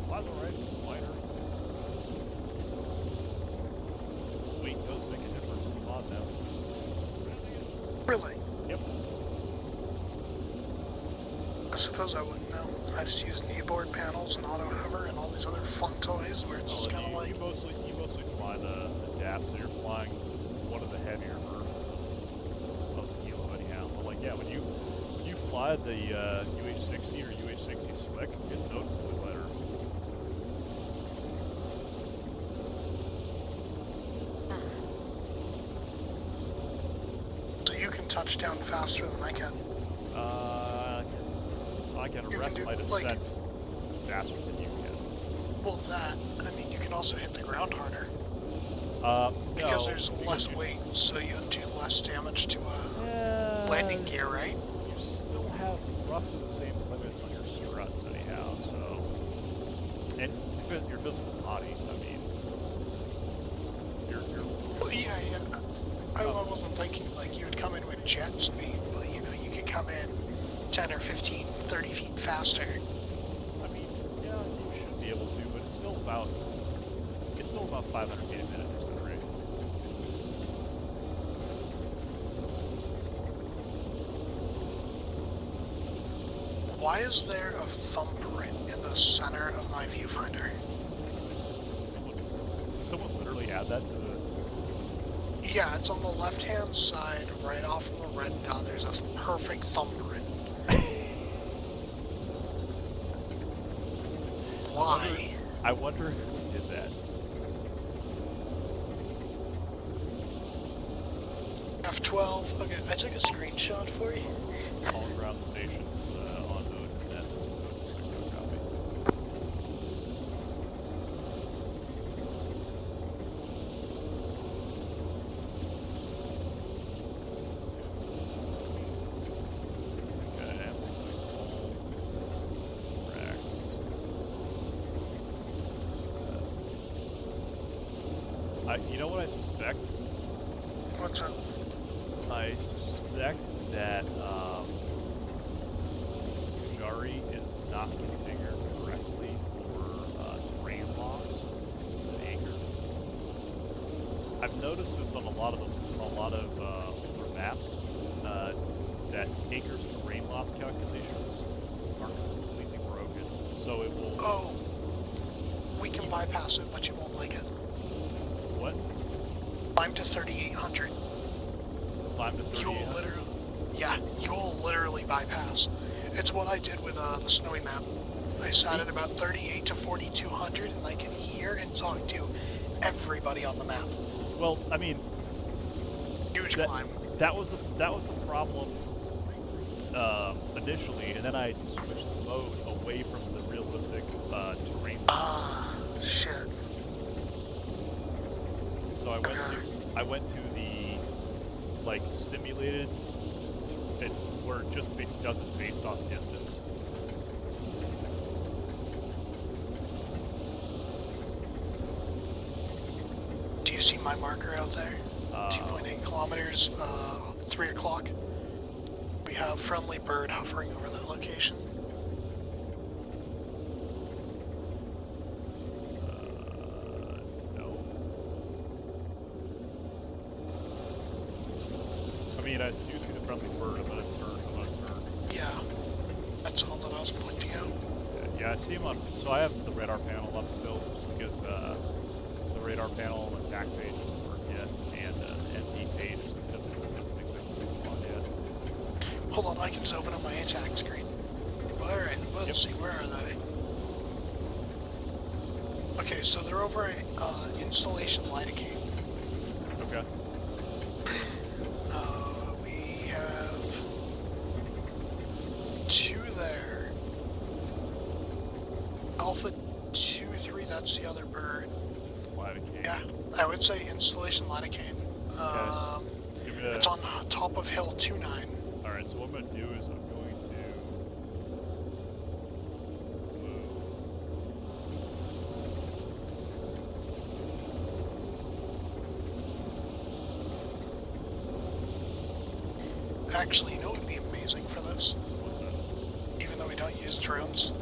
Plasma rifle, lighter. Weight does make a difference in the mod now. Really? Yep. I suppose I wouldn't know. I just use kneeboard panels and auto hover and all these other fun toys where it's just kind of like... You mostly fly the DAP, so you're flying one of the heavier versions of the Kilo anyhow. But like, yeah, when you fly the UH-60 or UH-60 Slick, it's noticeably better. So you can touch down faster than I can. I can You arrest can do, my descent like- faster than you can. Well, that, I mean, you can also hit the ground harder. No, Because there's less you- weight, so you do less damage to landing gear, right? You still have roughly the same limits on your struts anyhow, so... And your physical body, I mean... You're Well, yeah. I wasn't thinking, like, you would come in with jet speed, but, you know, you could come in 10 or 15, 30 feet faster. I mean, yeah, you should be able to, but it's still about 500 feet a minute descent rate. Why is there a thumbprint in the center of my viewfinder? Did someone literally add that to the... Yeah, it's on the left-hand side, right off of the red dot. There's a perfect thumbprint. Why? I wonder who did that. F12. Okay, I took a screenshot for you. All ground stations on node net. Node copy. Okay, Rex. 1 You know what I suspect? What's up? I suspect that Jari is not configured correctly for terrain loss with Anchor. I've noticed this on a lot of older maps that Anchor's terrain loss calculations are completely broken. So it will. Oh, we can bypass it, but you won't like it. What? Climb to 3,800. Climb to You'll 3,800? literally, yeah, you'll literally bypass. It's what I did with the snowy map. I sat at about 38 to 4,200, and I can hear and talk to everybody on the map. Well, I mean, Huge climb. that was the problem initially, and then I switched the mode away from the realistic terrain. Ah, shit. So I went to the like simulated. It's where it just does it based off distance. Do you see my marker out there? 2.8 kilometers, 3 o'clock. We have friendly bird hovering over that location. No. I mean, I do see the friendly bird. I'm gonna turn. Yeah, that's all that I was pointing out. Yeah, I see him on. So I have the radar panel up still because the radar panel and attack page doesn't work yet, and ND page because it doesn't exist on yet. Hold on, I can just open up my attack screen. Alright, let's see, where are they? Okay, so they're over at Installation Lidocaine. Okay. We have 2 there. Alpha 2-3, that's the other bird. Lidocaine. Yeah, I would say Installation Lidocaine. It's on top of Hill 2-9. Alright, so what I'm going to do is I'm going to move. Actually, you know what would be amazing for this? What's that? Even though we don't use drones.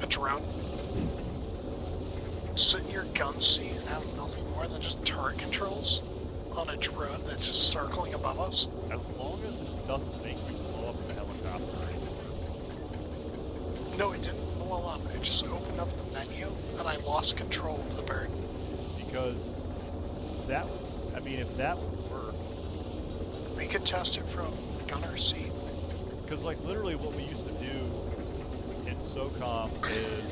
A drone. Sit in your gun seat and have nothing more than just turret controls on a drone that's just circling above us. As long as it doesn't make you blow up the helicopter or anything. No, it didn't blow up. It just opened up the menu and I lost control of the bird. Because that, I mean, if that would work. We could test it from the gunner's seat. Because, like, literally what we used to do in SOCOM is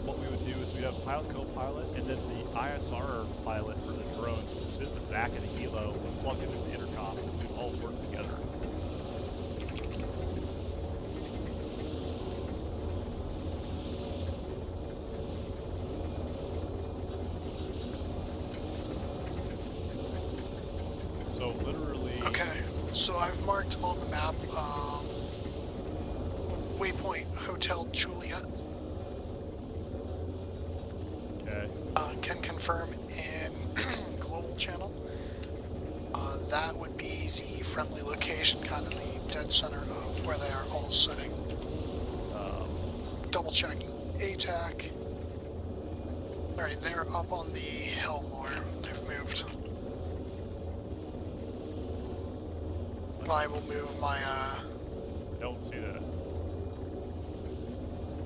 what we would do is we'd have pilot, co-pilot, and then the ISR pilot for the drones would sit in the back of the helo and plug into the intercom, and we'd all work together. So literally. Okay, so I've marked on the map waypoint Hotel Juliet. Okay. Can confirm in global channel. That would be the friendly location, kind of the dead center of where they are all sitting. Double checking ATAC. Alright, they're up on the hill more. They've moved. I will move my Don't see that.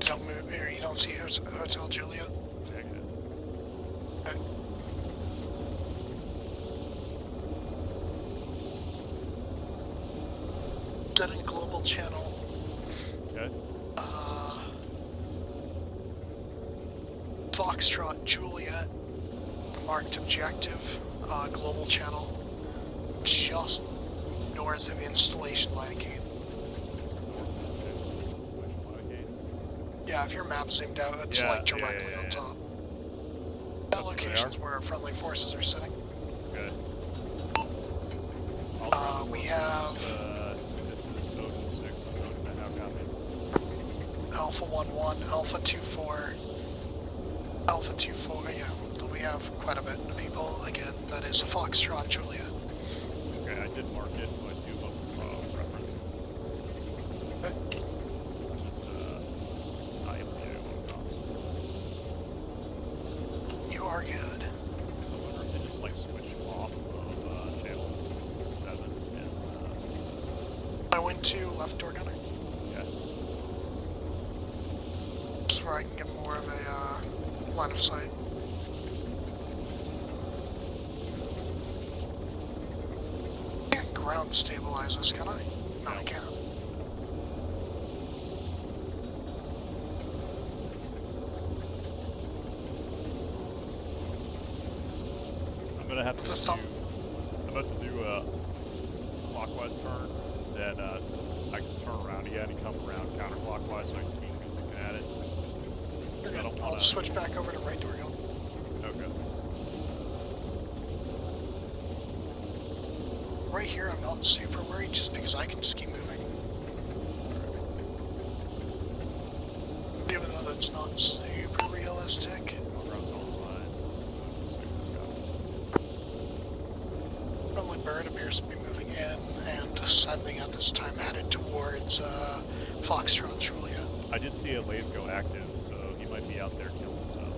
don't move here, you don't see Hotel Juliet? Negative. Okay. Setting global channel. Okay. Foxtrot Juliet, marked objective, global channel, just north of Installation Lidocaine. Yeah, if your map zoomed out, it's like directly on top. That location's where our friendly forces are sitting. Okay. We have this is Ocean 6. I'm going to copy. Alpha 1-1, Alpha 2-4, Alpha 2-4, yeah, we have quite a bit of people. Again, that is Foxtrot Juliet. Okay, I did mark it, so I do have a reference. Okay. Just, not able to do it. You are good. I wonder if they just, like, switch off of, channel 7 and, I went to left door gunner. yeah. Just where I can get more of a line of sight. I can't ground stabilize this, can I? No, I can't. I'm gonna have to The do, thumb. I'm about to do a clockwise turn, then I can turn around again and come around counterclockwise so I can keep looking at it. You're I good. don't I'll wanna- switch back over to right door gun. Okay. Right here, I'm not super worried just because I can just keep moving. Even though that's not super realistic. Around all sides. Friendly bird appears to be moving in and descending at this time, headed towards Foxtrot Juliet. I did see a laze go active, so he might be out there killing stuff.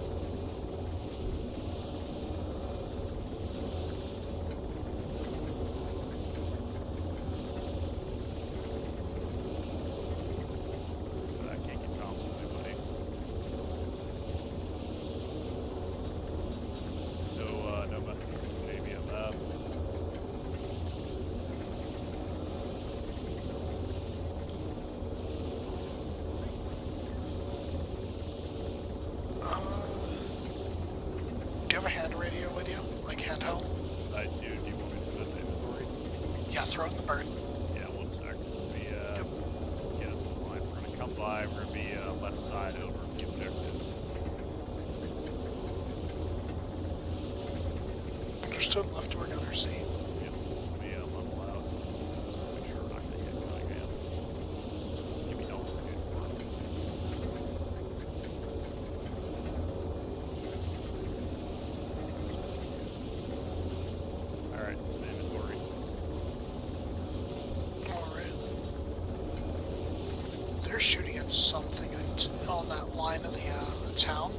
But I can't get comms with anybody. No message from ABMF. Do you have a hand radio with you? Like handheld? I do. Do you want me to put it in the inventory? Yeah, throw it in the bird. Yeah, 1 sec. Let me get us in line. We're gonna come by. We're gonna be left side over the objective. Understood, left door gunner C. Yep. Let me level out. Make sure we're not gonna hit what I can. Give me no. Alright, some inventory. Alright. They're shooting at something on that line of the town.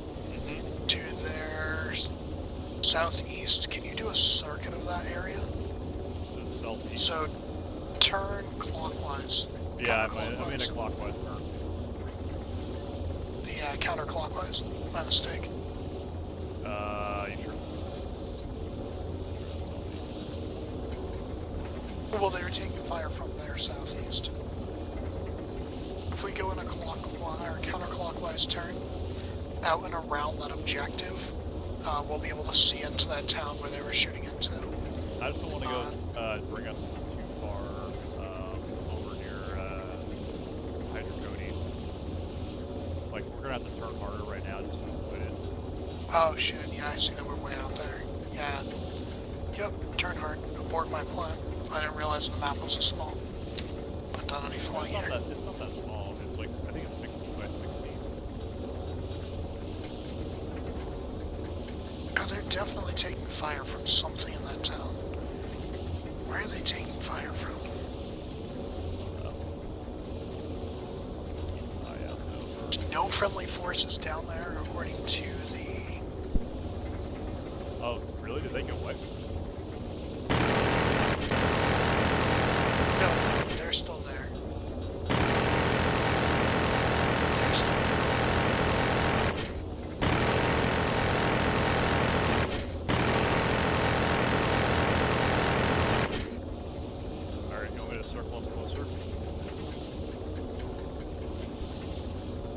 To their southeast. Can you do a circuit of that area? To the southeast. So turn clockwise. Yeah, I'm in a clockwise turn. The counterclockwise. My mistake. You sure Well, they're taking fire from their southeast. If we go in a clockwise or counterclockwise turn, out and around that objective, we'll be able to see into that town where they were shooting into. I just don't want to go bring us too far over near Hydrocodone. Like, we're gonna have to turn harder right now just to avoid it. Oh shit, yeah, I see that we're way out there. Yeah. Yep, turn hard. Abort my plan. I didn't realize the map was so small. Not done any flying here. It's not that small. It's like, I think it's 16 by 16. Oh, they're definitely taking fire from something in that town. Where are they taking fire from? There's no friendly forces down there, according to the... Oh, really? Did they get wet? No, they're still there. They're still there. Alright, you want me to circle us closer?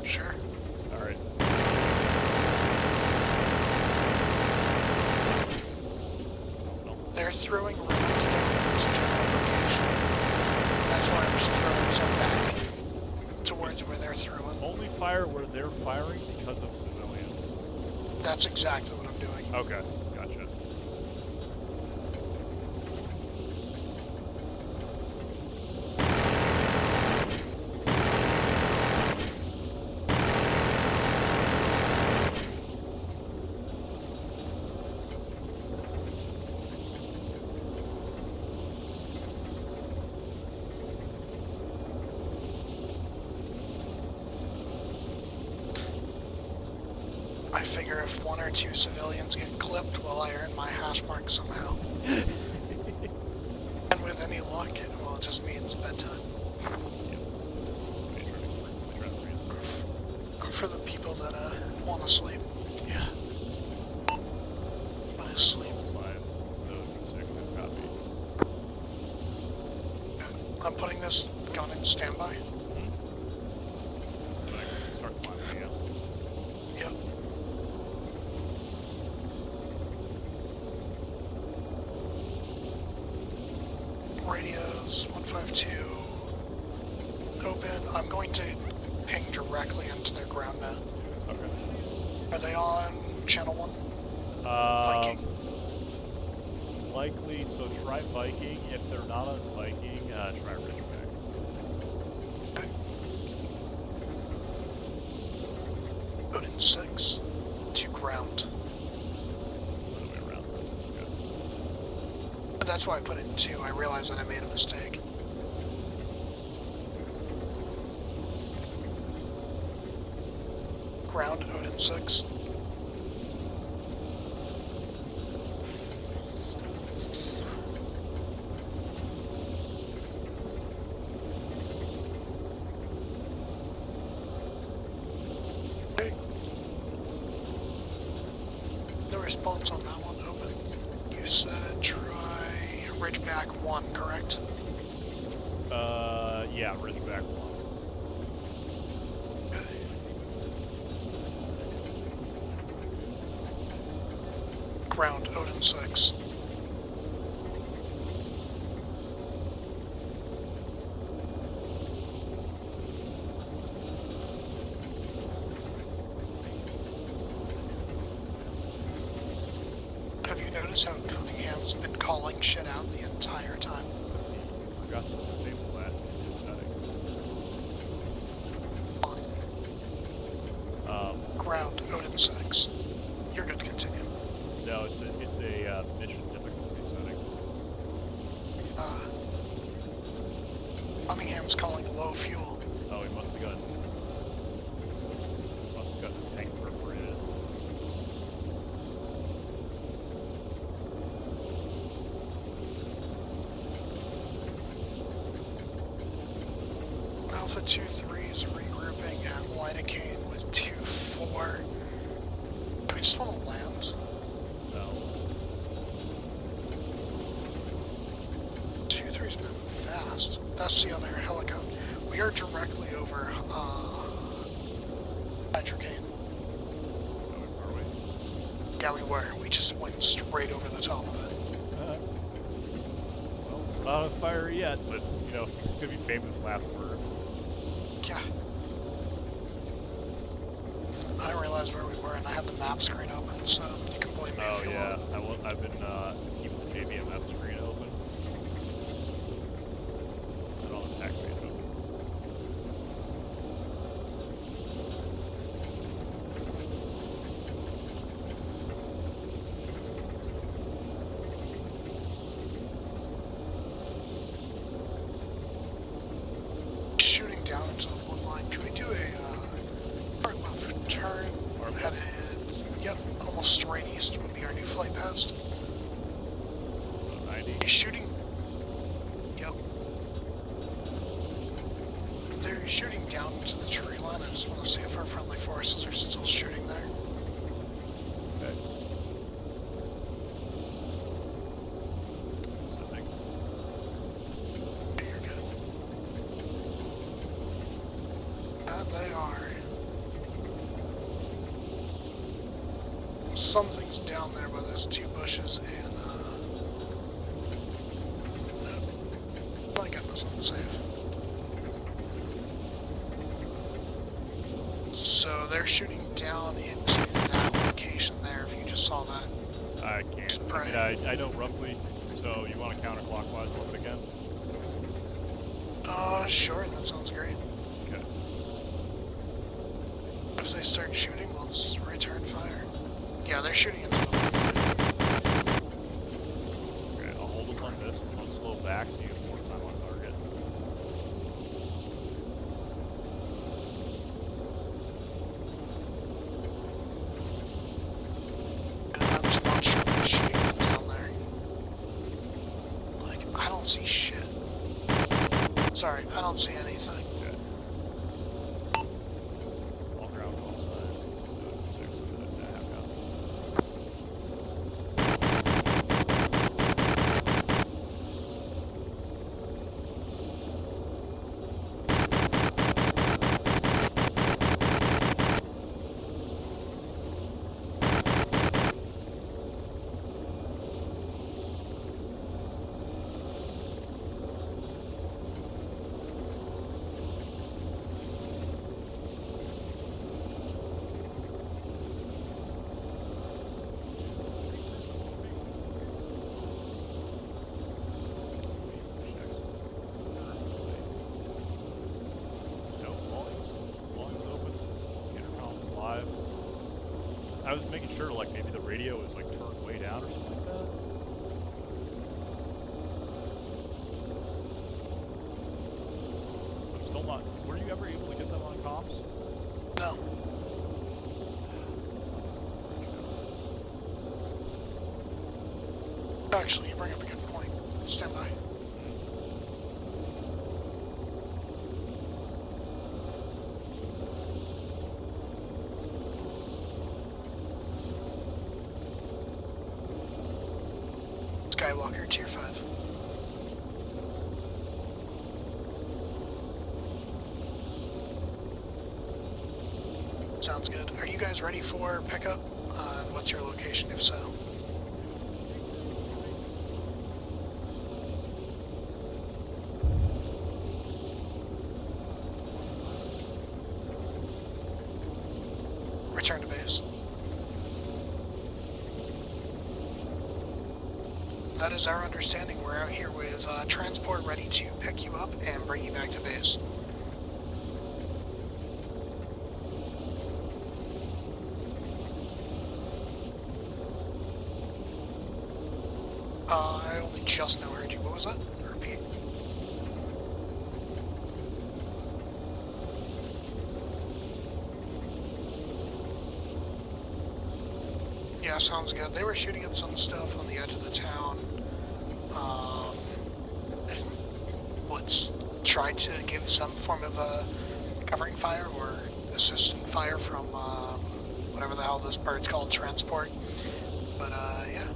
Sure. Alright. They're throwing rounds down this general location. That's why I'm just throwing some back towards where they're throwing. Only fire where they're firing because of civilians. That's exactly what I'm doing. Okay, gotcha. figure if 1 or 2 civilians get clipped, will I earn my hash mark somehow? And with any luck, well, it just means bedtime. For the people that want to sleep. Yeah. Want to sleep. I'm putting this gun in standby. Start climbing again. Yep. Radios 152 open. I'm going to ping directly into their ground net. Okay. Are they on channel 1? Viking? Likely, so try Viking. If they're not on Viking, try Ridgeback. Okay. Odin 6 to ground. Other way around. Okay. But that's why I put it in 2. I realized that I made a mistake. Ground Odin 6. Okay. No response on that one. Open. You said try Ridgeback 1, correct? Yeah, Ridgeback 1. Ground Odin 6. Have you noticed how Cunningham's been calling shit out the entire time? Let's see, you forgot to disable that in his settings. Ground Odin 6. You're good to continue. No, it's a mission difficulty setting. Cunningham's calling low fuel. Oh, he must have gotten the tank perforated. Alpha 2-3 is regrouping at Lidocaine with 2-4. Do we just want to land? No. 2-3's moving fast. That's the other helicopter. We are directly over Hydrocane. Are we? Yeah, we were. We just went straight over the top of it. Well, not on fire yet, but, you know, it's gonna be famous last words. Yeah. I didn't realize where we were, and I had the map screen open, so you can blame me Oh, if you yeah. want. I've been keeping the JVMF screen open. And all the tech page open. Shooting down into the wood line. Can we do a right left turn? Headed, yep, almost straight east would be our new flight post. 90. He's shooting. Yep. They're shooting down into the tree line. I just want to see if our friendly forces are still shooting there. Okay. Something. Okay, you're good. And they are. Something's down there by those 2 bushes and my goodness, I'm safe. So they're shooting down into that location there, if you just saw that. I can't. Right. I mean, I know roughly, so you want to counterclockwise a little bit again? Sure, that sounds great. Okay. If they start shooting, we'll just return fire. Yeah, they're shooting into the Okay, I'll hold us on this, and I'll slow back so you have more time on target. Sorry, I don't see anything. Okay. All ground, all sides. 6 and a half out. I was making sure, like, maybe the radio was, like, turned way down or something like that. I'm still not... Were you ever able to get them on comms? No. Actually, you bring up a good point. Stand by. Skywalker, Tier 5. Sounds good. Are you guys ready for pickup? What's your location, if so? Return to base. That is our understanding. We're out here with transport ready to pick you up and bring you back to base. I only just now heard you. What was that? Repeat. Yeah, sounds good. They were shooting up some stuff on the edge of the town. Let's try to give some form of covering fire or assistant fire from whatever the hell this bird's called, transport. But yeah.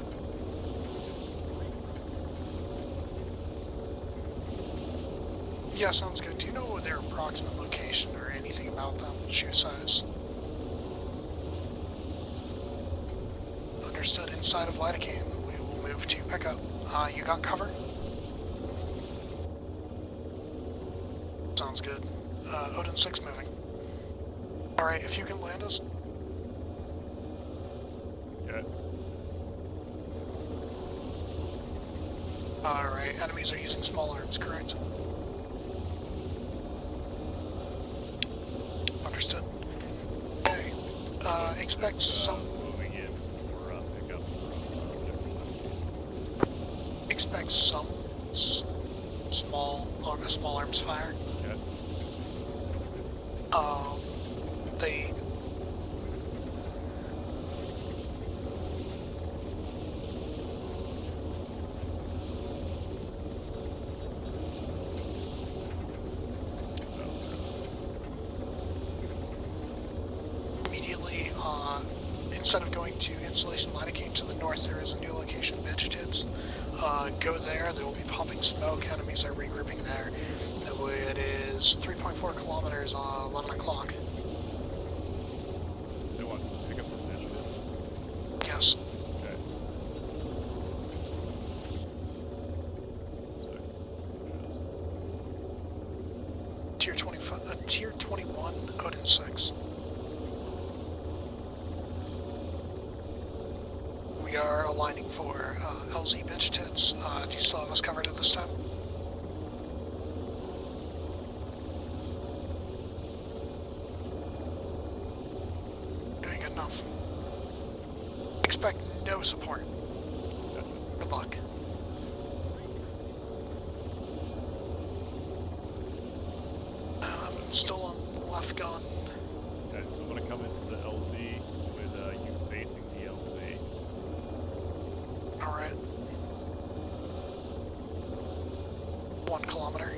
Yeah, sounds good. Do you know their approximate location or anything about them? Shoe size? Understood. Inside of Lidocaine. We will move to pickup. You got cover? Sounds good. Odin 6 moving. Alright, if you can land us. Okay. Alright, enemies are using small arms, correct? Understood. Okay. Expect some... moving in for pickup from Expect some small arms fire. Okay. They... Immediately, instead of going to Installation Lidocaine to the north, there is a new location, Vegetates. Go there, they will be popping smoke, enemies are regrouping there. It is 3.4 kilometers, 11 o'clock. They want to pick up from Vegetates? Yes. Okay. Tier 25, Tier 21, Odin 6. We are aligning for LZ Vegetates. Do you still have us covered at this time? Doing good enough. Expect no support. Good luck. Still on the left gun. Okay, so I'm going to come into the LZ with you facing the LZ. Alright. 1 kilometer.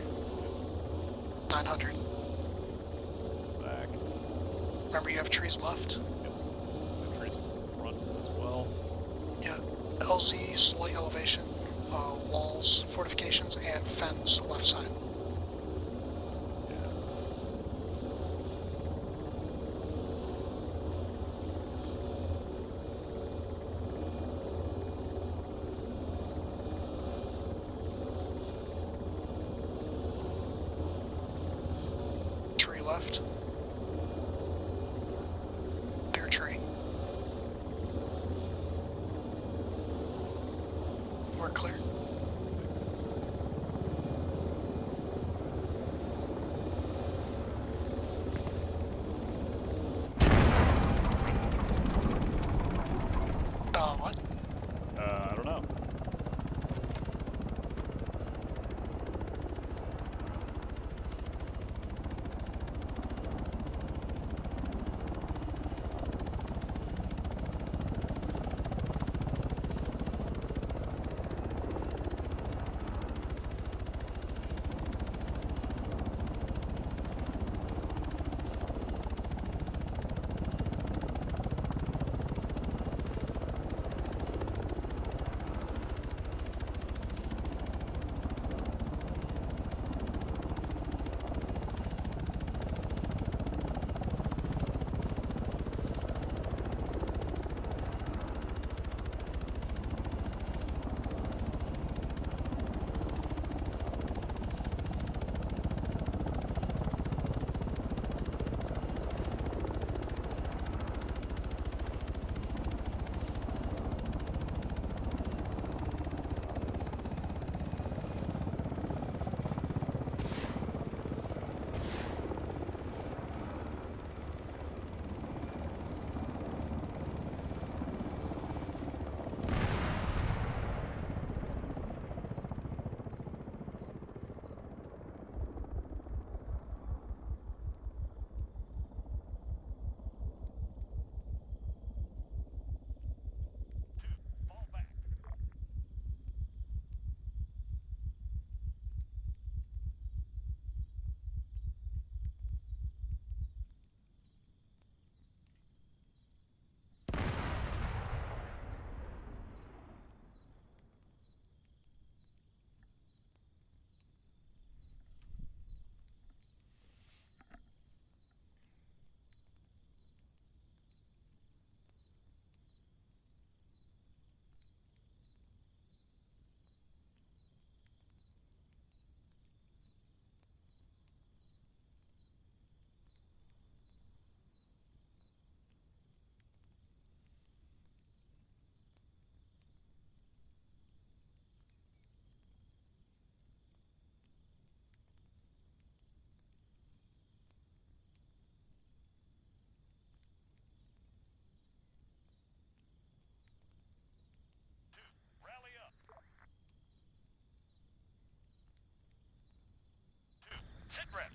900. Back. Remember, you have trees left. Yep. The trees in front as well. Yeah. LZ, slight elevation, walls, fortifications, and fence left side. Tree left. Clear tree. We're clear. What? I don't know. Fall back. Rally up. 2. Sit rep.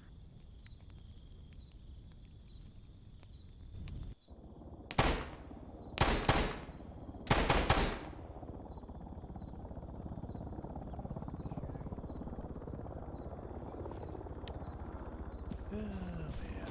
Oh, man.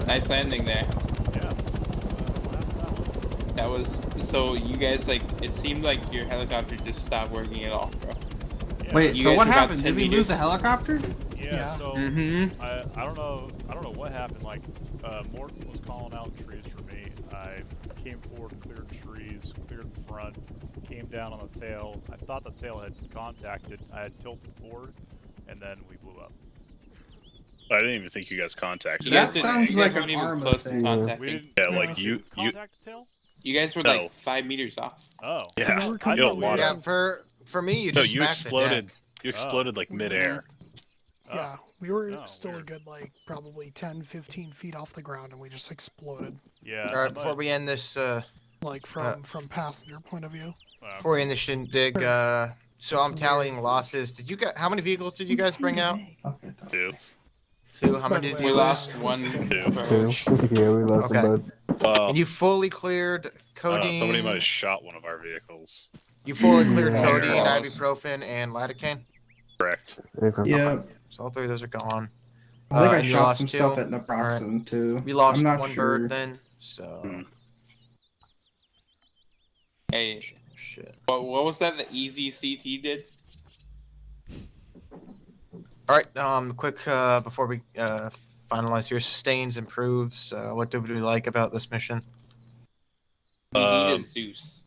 Nice landing there. Yeah. That was so. You guys like. It seemed like your helicopter just stopped working at all, bro. Yeah. Wait, You so guys what were about happened? 10 Did we lose meters. the helicopter? Yeah. So Mm-hmm. I don't know what happened. Like Morton was calling out trees for me, I came forward, cleared trees, cleared the front, came down on the tail. I thought the tail had contacted. I had tilted forward, and then we blew up. I didn't even think you guys contacted. You guys That didn't- sounds you guys like weren't an even Arma close to thing. contacting. We didn't. Yeah, we like you contact the tail. You guys were No. like 5 meters off. Oh. Yeah, We were you coming had a on lot Yeah, of. for me, you No, just you smacked exploded. the deck. You exploded like midair. Yeah, we were Oh, still weird. a good, like, probably 10, 15 feet off the ground, and we just exploded. Yeah. All right, before we end this, Like, from passenger point of view. before we end this shindig, so I'm tallying losses. Did you get? How many vehicles did you guys bring out? Okay. Two. Two. How By many the did way, you We I lose? lost one. Two. for- Yeah, we lost Okay. them both. Well, And you fully cleared I don't codeine. know, somebody might have shot one of our vehicles. You fully cleared Yeah. codeine, Yeah. ibuprofen, and lidocaine. Correct. If I'm- Yeah, So all three of those are gone. I think I and you shot lost some two? stuff at Naproxen too. We lost I'm not one sure. bird then. So Hmm. Hey, shit. what was that the easy CT did? All right. Quick. Before we finalize your sustains, improves. What did we like about this mission? We need a Um, Zeus.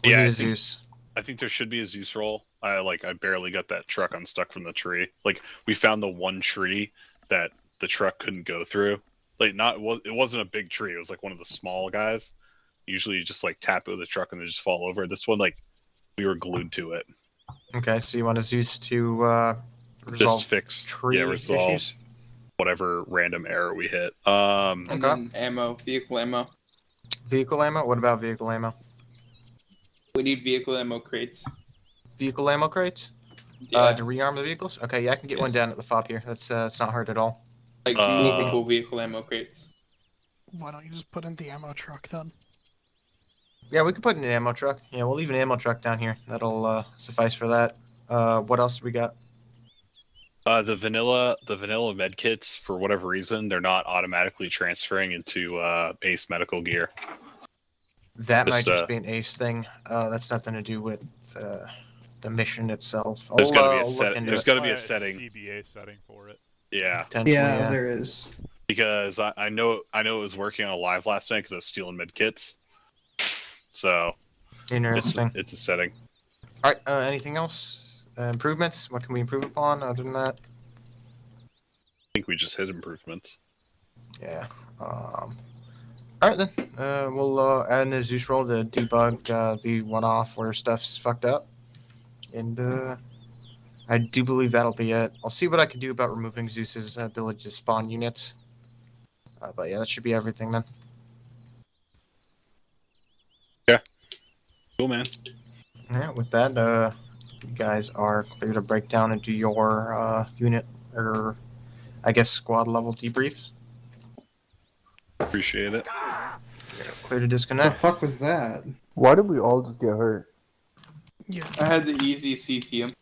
We Yeah, need I a think- Zeus. I think there should be a Zeus roll. I barely got that truck unstuck from the tree. Like we found the one tree that the truck couldn't go through. Like it wasn't a big tree. It was like one of the small guys. Usually you just like tap it with a truck and they just fall over. This one like we were glued to it. Okay. So you want a Zeus to resolve Just fix tree resolve issues? whatever random error we hit. And Okay. then ammo, vehicle ammo. Vehicle ammo. What about vehicle ammo? We need vehicle ammo crates. Vehicle ammo crates. Yeah, To rearm the vehicles. Okay. Yeah, I can get one Yes. down at the fob here. That's it's not hard at all. like uh, multiple vehicle ammo crates. Why don't you just put in the ammo truck then? Yeah, we could put in an ammo truck. Yeah, we'll leave an ammo truck down here. That'll suffice for that. What else do we got? the vanilla med kits for whatever reason they're not automatically transferring into Ace medical gear. That might Just, just be an ace thing. That's nothing to do with the mission itself. There's I'll, got to be a I'll look set. into There's it. got to be a Probably setting. CBA setting for it. Yeah, Potentially, Yeah, there is. because I know it was working on a live last night because I was stealing med kits. So Interesting. it's a setting. All right. Anything else? Improvements? What can we improve upon other than that? I think we just hit improvements. Yeah. All right then. We'll add in a Zeus roll to debug the one-off where stuff's fucked up, and I do believe that'll be it. I'll see what I can do about removing Zeus's ability to spawn units. But yeah, that should be everything then. Cool, man. All right. With that, you guys are clear to break down into your unit or, I guess, squad level debriefs. Appreciate it. Clear to The disconnect. fuck was that? Why did we all just get hurt? Yeah. I had the easy CT.